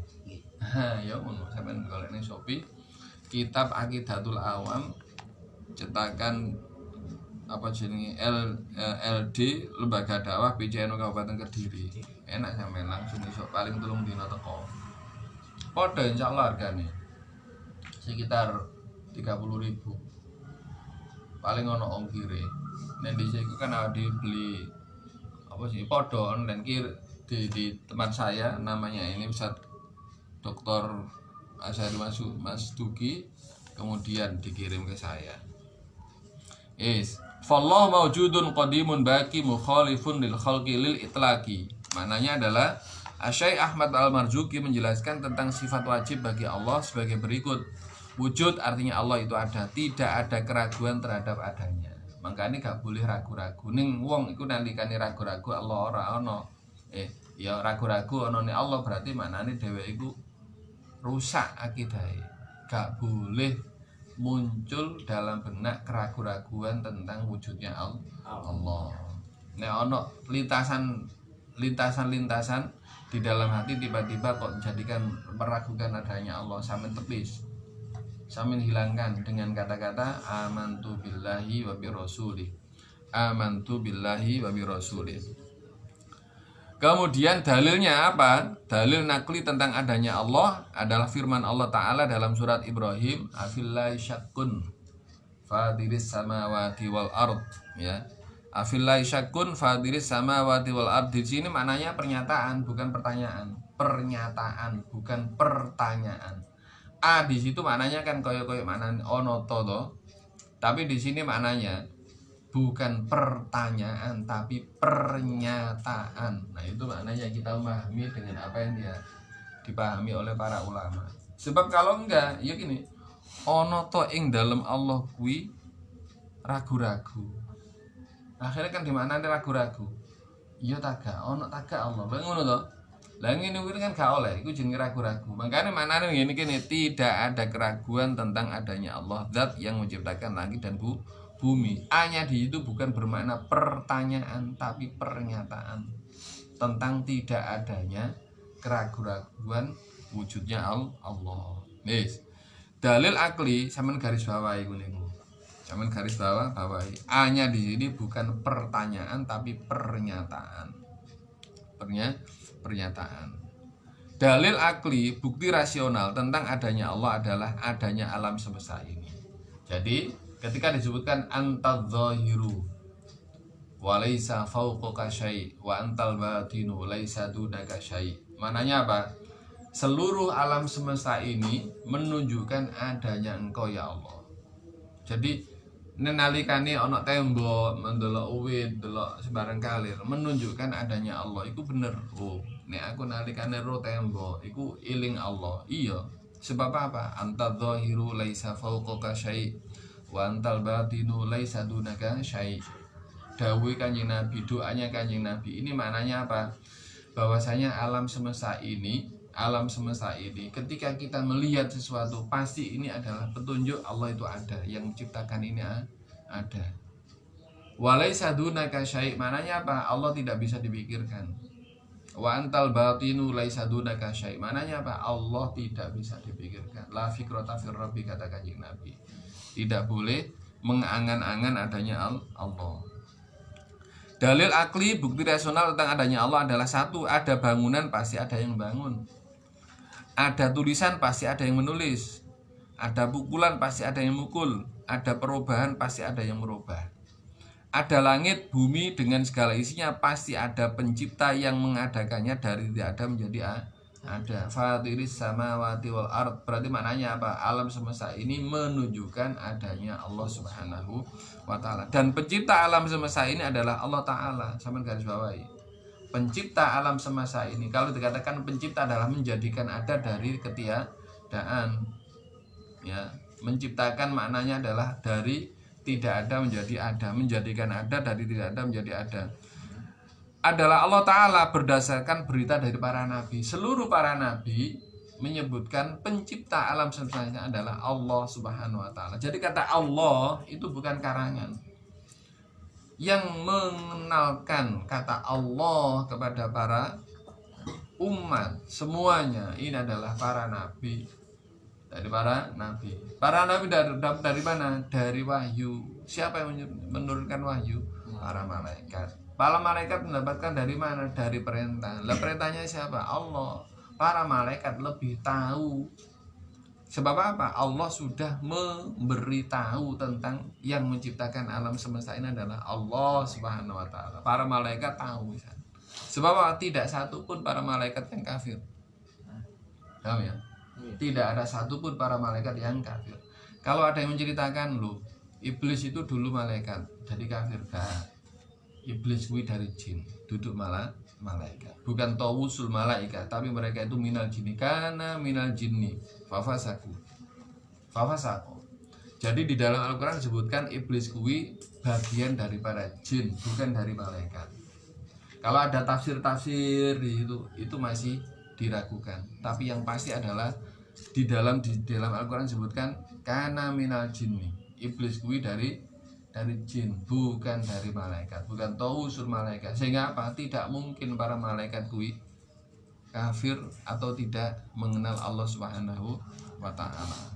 Ha, ya ngono. Sampeyan golek ning Shopee Kitab Aqidatul Awam cetakan apa jenenge LD Lembaga Dakwah PCN Kabupaten Kediri. Enak sampeyan langsung iso paling 3 dina teko. Padha insyaallah hargane sekitar 30.000. Paling ono ongkire. Nek dhisik iku kan ada beli apa sih podon dan di tempat saya namanya ini Ustaz Dr. Asyari Mas Duki, kemudian dikirim ke saya. Fallahu mawjudun qadimun baqi mukhalifun lil khalqi lil itlaqi. Maknanya adalah Syekh Ahmad Al-Marzuki menjelaskan tentang sifat wajib bagi Allah sebagai berikut. Wujud artinya Allah itu ada, tidak ada keraguan terhadap adanya. Makanya gak boleh ragu-ragu. Ning wong iku nalikane ragu-ragu Allah ora ana. Ya ragu-ragu anane Allah berarti maknane dheweke iku rusak akidahe. Gak boleh muncul dalam benak keraguan-raguan tentang wujudnya Allah. Nek ana lintasan di dalam hati tiba-tiba kok menjadikan meragukan adanya Allah, sampean tepis. Sambil hilangkan dengan kata-kata amantu billahi wa bi rasulih. Amantu billahi wa bi rasulih. Kemudian dalilnya apa? Dalil nakli tentang adanya Allah adalah firman Allah Ta'ala dalam surat Ibrahim, afillahi syakkun fadiris samawati wal ard, ya. Afillahi syakkun fadiris samawati wal ard. Di sini maknanya pernyataan bukan pertanyaan. Pernyataan bukan pertanyaan. Di situ maknanya kan koyo-koyo maknane ono to. Tapi di sini maknanya bukan pertanyaan tapi pernyataan. Nah, itu maknanya kita memahami dengan apa yang dia dipahami oleh para ulama. Sebab kalau enggak, ya gini, ono to ing dalam Allah kuwi ragu-ragu. Akhirnya kan di mana ada ragu-ragu. Iya taga, ono taga Allah. Lah ngono to. Lah ngene kuwi kan gak oleh, iku jenenge ragu-ragu. Makanya maknane ngene kene, tidak ada keraguan tentang adanya Allah, zat yang menciptakan langit dan bumi. A-nya di itu bukan bermakna pertanyaan tapi pernyataan tentang tidak adanya keraguan wujudnya Allah. Yes. Dalil akli sampean garis bawahi niku. Sampean garis bawahi. A-nya di sini bukan pertanyaan tapi pernyataan. Pernyataan. Dalil akli, bukti rasional tentang adanya Allah adalah adanya alam semesta ini. Jadi, ketika disebutkan antadzahiru wa laisa fawqaka syai' wa antal batinu laisa dunaka syai'. Mananya apa? Seluruh alam semesta ini menunjukkan adanya Engkau ya Allah. Jadi nenalikane ana tembok, mendelok uwit, delok sembarang kalir, menunjukkan adanya Allah. Iku bener. Oh, nek aku nalikane ro tembok, iku iling Allah. Iya. Sebab apa? Antadzahiru laisa fawqaka syai' wa antal batinu laisa dunaka syai'. Dawuh Kanjeng Nabi, doanya Kanjeng Nabi. Ini maknanya apa? Bahwasanya alam semesta ini ketika kita melihat sesuatu pasti ini adalah petunjuk Allah itu ada, yang menciptakan ini ada. Walaisa dunaka syai', maknanya apa? Allah tidak bisa dipikirkan. Wa antal batinu laisa dunaka syai', maknanya apa? Allah tidak bisa dipikirkan. La fikrata fir rabbi, kata Kanjeng Nabi. Tidak boleh mengangan-angan adanya Allah. Dalil akli, bukti rasional tentang adanya Allah adalah satu, ada bangunan pasti ada yang bangun. Ada tulisan pasti ada yang menulis. Ada pukulan pasti ada yang mukul. Ada perubahan pasti ada yang merubah. Ada langit, bumi dengan segala isinya, pasti ada pencipta yang mengadakannya dari tidak ada menjadi ada. Fatiris samawati wal ard, berarti maknanya apa? Alam semesta ini menunjukkan adanya Allah Subhanahu wa ta'ala. Dan pencipta alam semesta ini adalah Allah Ta'ala. Sampai garis bawahi, pencipta alam semesta ini, kalau dikatakan pencipta adalah menjadikan ada dari ketiadaan. Ya, menciptakan maknanya adalah dari tidak ada menjadi ada, menjadikan ada dari tidak ada menjadi ada. Adalah Allah Ta'ala berdasarkan berita dari para nabi. Seluruh para nabi menyebutkan pencipta alam semesta adalah Allah Subhanahu wa ta'ala. Jadi kata Allah itu bukan karangan. Yang mengenalkan kata Allah kepada para umat semuanya ini adalah para nabi. Dari para nabi. Para nabi dari mana? Dari wahyu. Siapa yang menurunkan wahyu? Para malaikat. Para malaikat mendapatkan dari mana? Dari perintah. Lah perintahnya siapa? Allah. Para malaikat lebih tahu. Sebab apa? Allah sudah memberitahu tentang yang menciptakan alam semesta ini adalah Allah Subhanahu wa ta'ala. Para malaikat tahu. Sebab apa? Tidak satu pun para malaikat yang kafir. Tahu ya? Tidak ada satupun para malaikat yang kafir. Kalau ada yang menceritakan, loh, iblis itu dulu malaikat, jadi kafir. Gak. Iblis kuwi dari jin, duduk malaikat. Bukan tawusul malaikat, tapi mereka itu minal jinni, kana minal jinni fafasaku. Jadi di dalam Al-Quran disebutkan iblis kuwi bagian daripada jin, bukan dari malaikat. Kalau ada tafsir-tafsir itu masih diragukan. Tapi yang pasti adalah di dalam Al-Quran disebutkan kana minal jinni. Iblis kuwi dari jin, bukan dari malaikat, bukan tausul malaikat. Sehingga apa? Tidak mungkin para malaikat kuwi kafir atau tidak mengenal Allah Subhanahu wa ta'ala.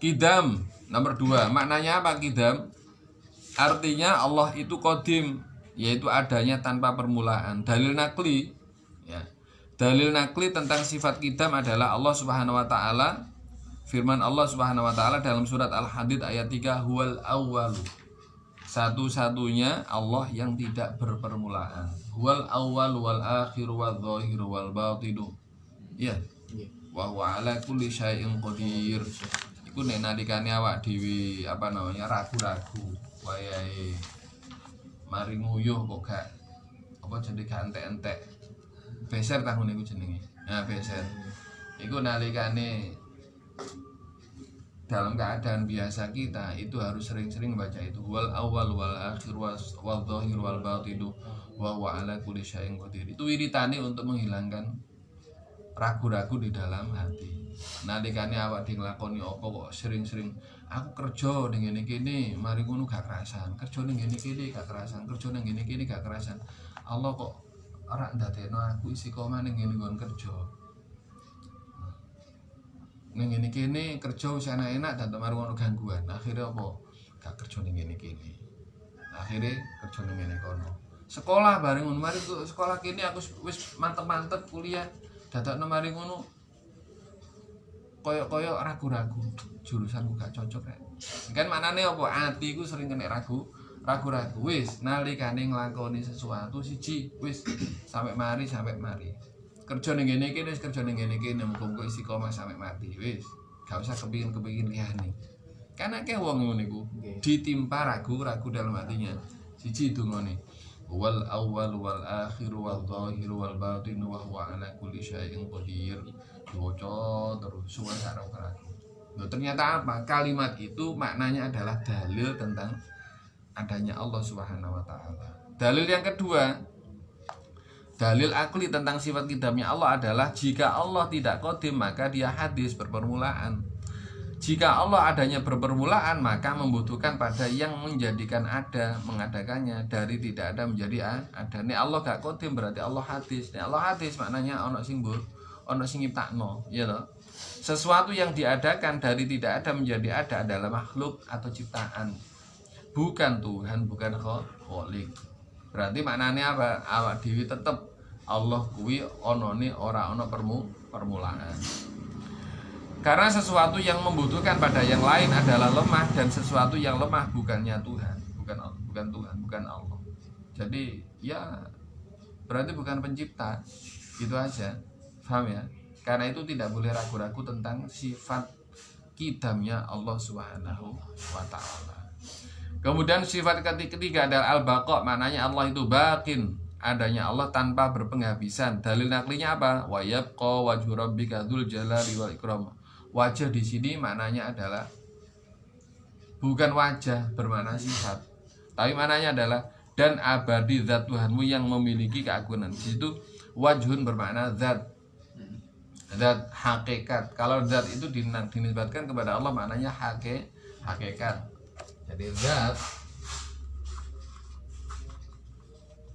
Qidam nomor 2. Maknanya apa qidam? Artinya Allah itu qadim, yaitu adanya tanpa permulaan. Dalil nakli, ya. Dalil nakli tentang sifat qidam adalah Allah Subhanahu wa ta'ala. Firman Allah Subhanahu wa ta'ala dalam surat Al-Hadid ayat 3, huwal awwalu, satu-satunya Allah yang tidak berpermulaan. Huwal awwal wal akhir wal zahir wal batinu. Ya. Wa huwa ala kulli syai'in qadir. Iku nek nalikane awak dhewe ragu-ragu wayahe mari nguyuh kok gak jenenge gak entek-entek. Beser tahun niku jenenge. Nah, beser. Iku nalikane dalam keadaan biasa kita itu harus sering-sering baca itu wal awal wal akhir wal dhahir wal batinu wa huwa ala kulli syai'in qadir. Itu wiritane untuk menghilangkan ragu-ragu di dalam hati. Nalikane awak nglakoni apa kok sering-sering aku kerja ning ngene kene mari ngono gak kerasan, kerja ning ngene kene gak kerasan, kerja ning ngene kene gak kerasan. Allah kok ora ndadekno aku istiqomah ning ngene nggon kerja. Ning ngene kene kerja wis enak-enak dan mari ngono gangguan. Akhire apa? Gak kerja ning ngene kene. Akhire kerja ning ngene kono. Sekolah bareng ngono mari sekolah kene aku wis mantep-mantep kuliah. Dadakno mari ngono koyo ragu-ragu. Jurusanku gak cocok rek. Kan maknane apa? Atiku sering kena ragu-ragu. Wis nalikane nglakoni sesuatu siji wis sampai mari. Kerja ning ngene iki wis kerja ning ngene iki muga-muga istiqomah sampai mati wis gak usah kepingin liyane kan akeh wong ngono niku ditimpa ragu-ragu dalam hatinya siji dungane wal awwal wal akhir wal dhahir wal batin wa huwa ala kulli syai'in qadir diwaca terus suwe karo ragu. Loh, ternyata apa? Kalimat itu maknanya adalah dalil tentang adanya Allah Subhanahu wa taala. Dalil yang kedua, dalil akli tentang sifat qidamnya Allah adalah jika Allah tidak qadim maka dia hadis berpermulaan. Jika Allah adanya berpermulaan maka membutuhkan pada yang menjadikan ada, mengadakannya dari tidak ada menjadi ada. Nek Allah gak qadim berarti Allah hadis. Nek Allah hadis maknanya ono sing nyiptakno, ya toh. Sesuatu yang diadakan dari tidak ada menjadi ada adalah makhluk atau ciptaan. Bukan Tuhan, bukan Khalik. Berarti maknanya apa? Awak dhewe tetep Allah kuwi onone ora ono permulaan. Karena sesuatu yang membutuhkan pada yang lain adalah lemah dan sesuatu yang lemah bukannya Tuhan, bukan Tuhan, bukan Allah. Jadi ya berarti bukan pencipta. Gitu aja. Paham ya? Karena itu tidak boleh ragu-ragu tentang sifat qidamnya Allah Subhanahu wa taala. Kemudian sifat ketiga adalah al-baqa, maknanya Allah itu baqin, adanya Allah tanpa berpenghabisan. Dalil naklinya apa? Wa yabqa wajhu rabbika dzul jalali wal ikram. Wajah di sini maknanya adalah bukan wajah bermakna sifat, tapi maknanya adalah dan abadi zat Tuhanmu yang memiliki keagungan. Di situ wajhun bermakna zat hakikat. Kalau zat itu dinisbatkan kepada Allah maknanya hakikat. Jadi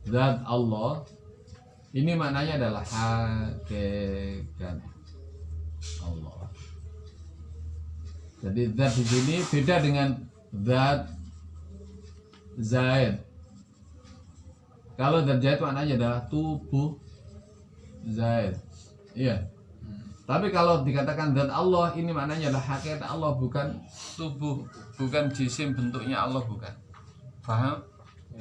zat Allah ini maknanya adalah hakikat Allah. Jadi zat di sini beda dengan zat zaid. Kalau zat zaid maknanya adalah tubuh zaid. Iya. Tapi kalau dikatakan zat Allah ini maknanya adalah hakikat Allah, bukan tubuh, bukan jisim bentuknya Allah, bukan. Paham?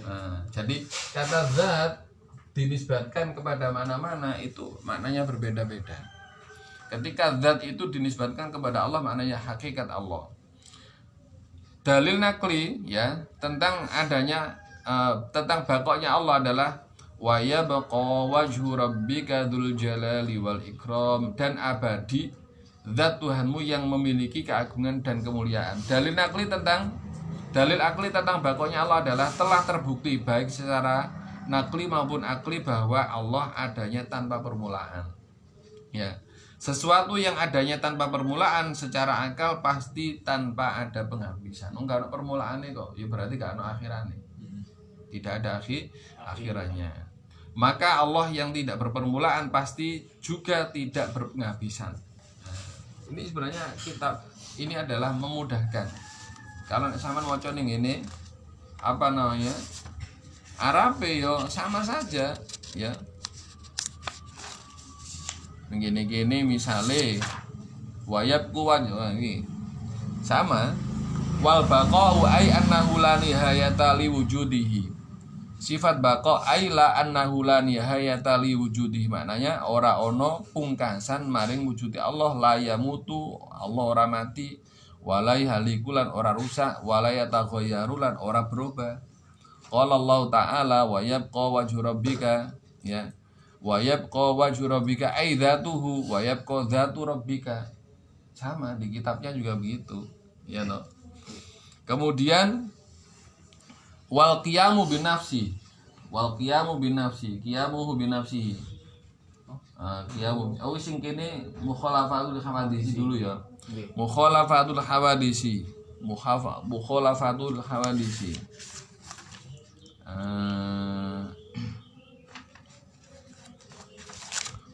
Nah, jadi kata zat dinisbatkan kepada mana-mana itu maknanya berbeda-beda. Ketika zat itu dinisbatkan kepada Allah maknanya hakikat Allah. Dalil nakli ya tentang adanya tentang baqanya Allah adalah wa yabqa wajhu rabbika dzul jalali wal ikram, dan abadi zat Tuhanmu yang memiliki keagungan dan kemuliaan. Dalil akli tentang baqanya Allah adalah telah terbukti baik secara nakli maupun akli bahwa Allah adanya tanpa permulaan. Ya. Sesuatu yang adanya tanpa permulaan secara akal pasti tanpa ada penghabisan. Enggak ada permulaannya kok, ya berarti enggak ada akhirannya. Tidak ada akhirannya. Maka Allah yang tidak berpermulaan pasti juga tidak berpenghabisan. Nah, ini sebenarnya kitab ini adalah memudahkan. Kalau sama waca ning ini apa namanya? Arabe yo sama saja, ya. Gini misale wayab kuwan ini sama wal baqa'u ay annahu la nihayata li wujudihi. Sifat baqa ay la annahu la nihayata li wujudihi, maknanya ora ono pungkasan maring wujudi Allah, la yamutu Allah ora mati, walai halikulan ora rusak, walai yataghayyaru lan ora berubah. Qala Allah Ta'ala wa yabqa wajhu rabbika, ya. Wa yabqa wajhu rabbika ai dzatuhu wa yabqa dzatu rabbika. Sama di kitabnya juga begitu, ya no. Kemudian wal qiyamu binafsi. Wal qiyamu binafsi, qiyamuhu binafsihi. Qiyamu. Oh sing kene mukhalafatul hawadisi dulu ya. Mukhalafatul hawadisi. Mukhalafatul hawadisi.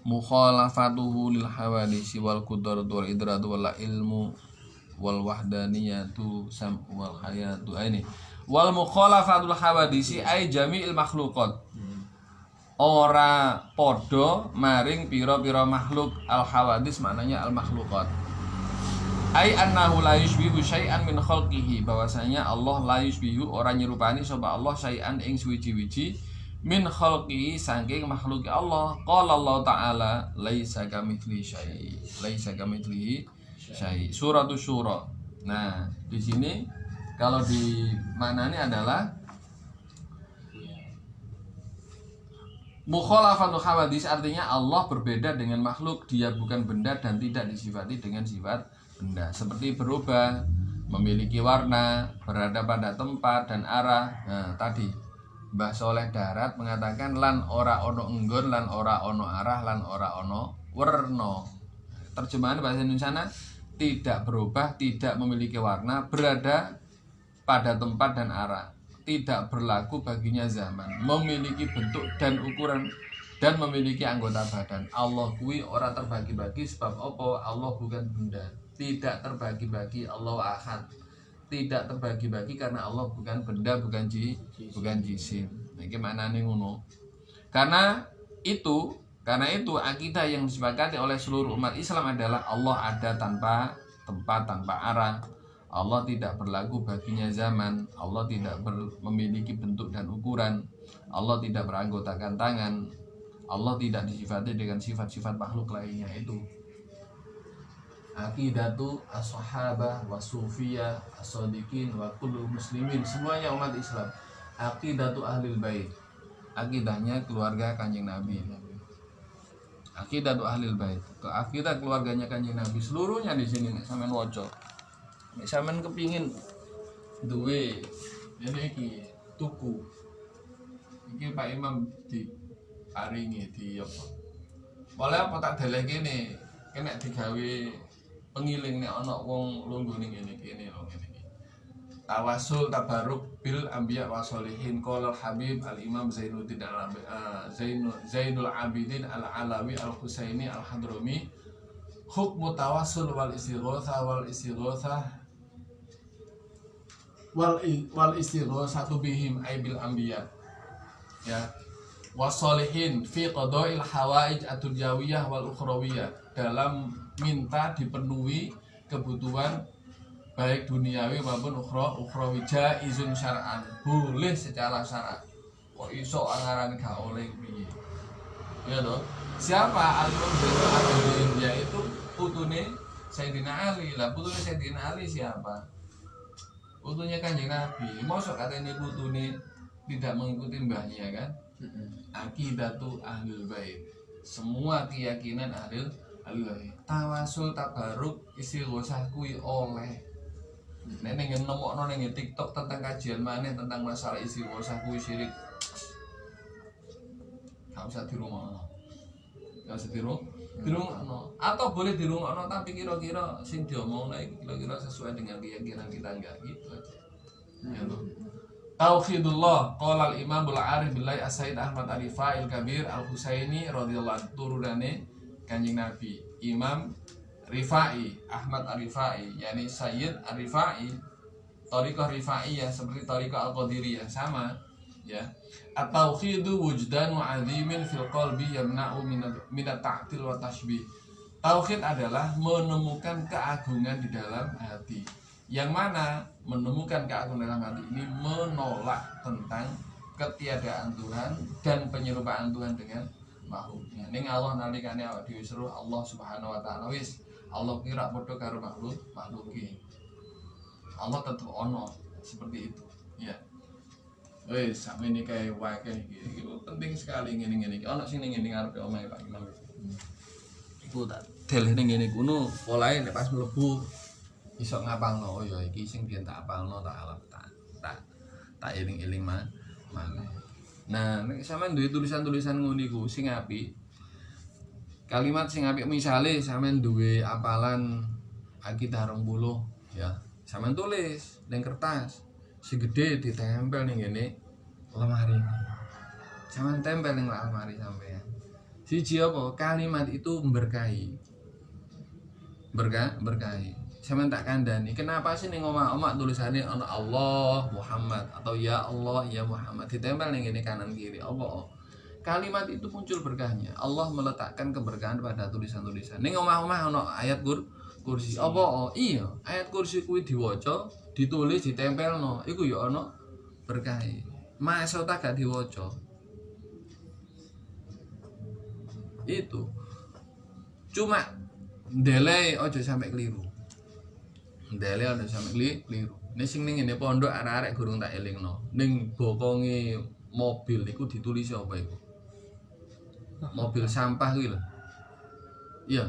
Mukhalafatuhu lil hawadisi wal qudratu wal idratu wal ilmu wal wahdaniyatu sam wal hayatu. Ini wal mukhalafatul hawadisi ay jami'il makhluqat. Ora podo maring pira-pira makhluk. Al hawadis maknanya al makhluqat. Ai annahu la yushbihu syai'an min khalqihi, bahwasanya Allah la yushbihu ora nyerupani sapa Allah syai'an ing suwiji-wiji min khalqihi saking makhluk Allah. Qala Allah Ta'ala laisa kamitslihi syai'. Laisa kamitslihi syai'. Suratul Syura. Nah, di sini kalau di maknanya adalah mukhalafatul hawadis, artinya Allah berbeda dengan makhluk, dia bukan benda dan tidak disifati dengan sifat benda, seperti berubah, memiliki warna, berada pada tempat dan arah. Nah, tadi Mbah Soleh Darat mengatakan lan ora ono enggon, lan ora ono arah, lan ora ono werna. Terjemahan bahasa Indonesia tidak berubah, tidak memiliki warna, berada pada tempat dan arah, tidak berlaku baginya zaman, memiliki bentuk dan ukuran, dan memiliki anggota badan. Allah kuwi ora terbagi-bagi sebab apa? Allah bukan benda. Tidak terbagi-bagi, Allah ahad. Tidak terbagi-bagi karena Allah bukan benda, bukan jisim. Iki maknane ngono. Karena itu akidah yang disepakati oleh seluruh umat Islam adalah Allah ada tanpa tempat, tanpa arah. Allah tidak berlaku baginya zaman. Allah tidak memiliki bentuk dan ukuran. Allah tidak beranggotakan tangan. Allah tidak disifati dengan sifat-sifat makhluk lainnya. Itu aqidatu as-sahabah wa sufiyah as-sadiqin wa kullu muslimin, semuanya umat Islam. Aqidatu ahlil bait, akidahnya keluarga Kanjeng Nabi. Aqidatu ahlil bait, akidah keluarganya Kanjeng Nabi seluruhnya di sini. Sampeyan waca, nek sampeyan kepingin duwe ngene iki tuku iki Pak Imam di paringi di apa boleh apa tak deleh kene kena digawe pengiling nek ana wong lungguh ning kene lho ngene iki. Tawasul tabaruk bil anbiya wa sholihin. Qala Habib Al Imam Zainuddin Zainul Abidin Al Alawi Al Husaini Al Hadrami, hukmu tawassul wal istighotsah wal istighotsatu bihim ay bil anbiya, ya, wasolihin fi qada'il hawaij ad-dunyawiyah wal ukhrawiyah, dalam minta dipenuhi kebutuhan baik duniawi maupun ukhrawi. Jaizun syar'an, boleh secara syara'. Kok iso angaran gak oleh piye? Ya toh. Siapa Al-Imam Zainul Abidin? Yaitu putune Sayyidina Ali. Lah putune Sayyidina Ali siapa? Putunya Kanjeng Nabi. Mosok katanya putune tidak mengikuti mbahnya kan? Aqidatu ahlul bait, semua keyakinan ahlul bait. Tawasul tabaruk istighosah kuwi oleh. Nek ning nemokno ning TikTok tentang kajian maneh tentang masalah istighosah kuwi syirik. Gak usah dirungokno. Gak usah dirungokno. Atau boleh dirungokno tapi kira-kira sing diomongno iki kira-kira sesuai dengan keyakinan kita enggak gitu aja. Ya toh. Tauhidullah. Qala al-Imam al-Arif billahi as-Sayyid Ahmad Ar-Rifai al-Kabir Al-Husaini radhiyallahu anhu, turunane Kanjeng Nabi Imam Rifai Ahmad Ar-Rifai, yakni Sayyid Ar-Rifai, thariqah Rifaiyah seperti thariqah Al-Qadiriyah sama, ya. At-tauhidu wujdanu 'azimin fil qalbi yamna'u min at-ta'til wa tashbih. Tauhid adalah menemukan keagungan di dalam hati, yang mana menemukan keagungan dalam hati ini menolak tentang ketiadaan Tuhan dan penyerupaan Tuhan dengan makhluknya. Ning Allah nalikane awak dhewe seru Allah Subhanahu wa taala wis Allah kira padha karo makhluk iki. Allah tetap ono seperti itu ya. Wes sak ini kayak wae iki penting sekali ngene-ngene iki. Ono sing ning ngene ngarepe omahe Pak Imam. Iku tak deleh ning ngene kuno, polahe nek pas mlebu iso ngapalno. Oh ya iki sing biyen tak apalno tak eling-eling maneh. Nah, nek sampean duwe tulisan-tulisan ngono iku sing apik. Kalimat sing apik misale sampean duwe apalan Aqidah 20 ya. Sampean tulis ning kertas sing gede ditempel ning ngene lemari. Sampean tempel ning lemari sampean. Siji apa? Kalimat itu memberkahi. Berkahi. Sampeyan tak kandhani, kenapa sih ning omah-omah tulisannya ana Allah Muhammad atau ya Allah ya Muhammad ditempel ning ngene kanan kiri. Apa? Kalimat itu muncul berkahnya. Allah meletakkan keberkahan pada tulisan-tulisan. Ning omah-omah ana ayat kursi. Apa? Iya, ayat kursi kuwi diwaca, ditulis, ditempelno. Iku ya ana berkahe. Masa tak gak diwaca. Itu cuma ndeleh aja sampai keliru. Ndele ana sampe keliru. Nek sing ning ngene pondok arek-arek gurung tak elingno. Ning bokonge mobil iku ditulis apa iku? Mobil sampah kuwi lho. Iya.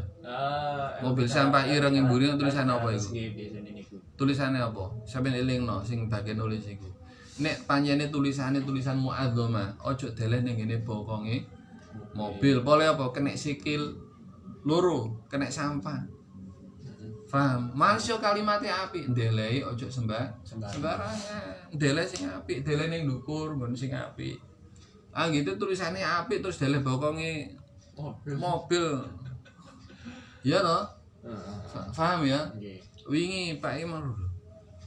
Mobil sampah ireng mburi tulisan apa iku? Tulisannya apa? Sampe elingno sing bagian nulis iku. Nek panjene tulisan muadzama, ojo deleh ning ngene bokonge mobil. Pole apa? Kena sikil loro, kena sampah. Paham? Masya kalimatnya apik, ndelei ojo sembarangan. Ndelei sing apik, ndelei ning ndukur nggon sing apik. Ah gitu tulisannya apik terus ndelei bokonge mobil. Iya toh? Paham ya? Wingi Pak Imam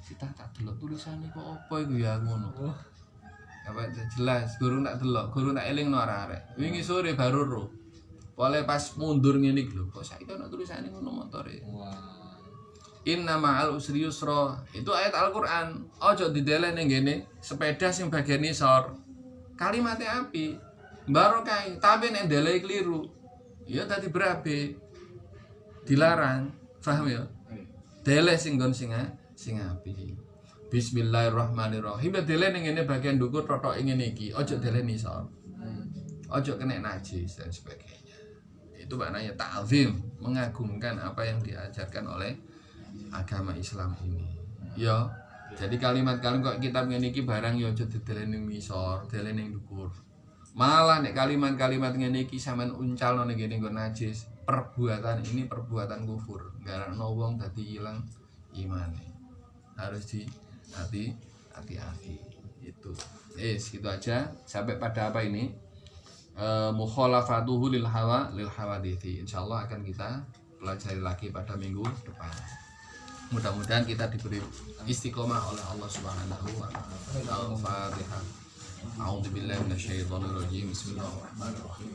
kita tak delok tulisane kok apa iku ya ngono. Apa jelas, gurung tak delok, gurung tak elingno arek-arek. Wingi sore baru ro. Pole pas mundur ngene iki lho, kok saiki ana tulisane ngono motore. Wah. Inna ma'al usri yusra. Itu ayat Al-Qur'an. Ojo dideleh ning ngene sepeda sing bagian isor. Kalimatnya apik. Barokah, tapi nek deleh keliru. Ya dadi berabe. Dilarang. Paham ya? Deleh sing nggon sing apik. Bismillahirrahmanirrahim. Deleh ning ngene bagian ndukur totok ngene iki. Ojo deleh isor. Ojo kena najis dan sebagainya. Itu maknanya ta'zim, mengagungkan apa yang diajarkan oleh agama Islam ini. Ya, jadi kalimat-kalimat kok kitab ngene iki barang ya aja dideleni ngisor, deleni ning dhuwur. Malah nek kalimat-kalimat ngene iki sampean uncalno ning ngene nggon najis, perbuatan ini perbuatan kufur. Garane wong dadi ilang imane. Harus hati-hati. Itu. Gitu aja. Sampai pada apa ini? Mukhalafatuhu lil hawadithi. Insyaallah akan kita pelajari lagi pada minggu depan. Mudah-mudahan kita diberi istiqomah oleh Allah Subhanahu wa taala. Al-Fatihah. A'udzubillahi minasyaitonir rajim. Bismillahirrahmanirrahim.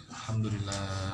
Alhamdulillah.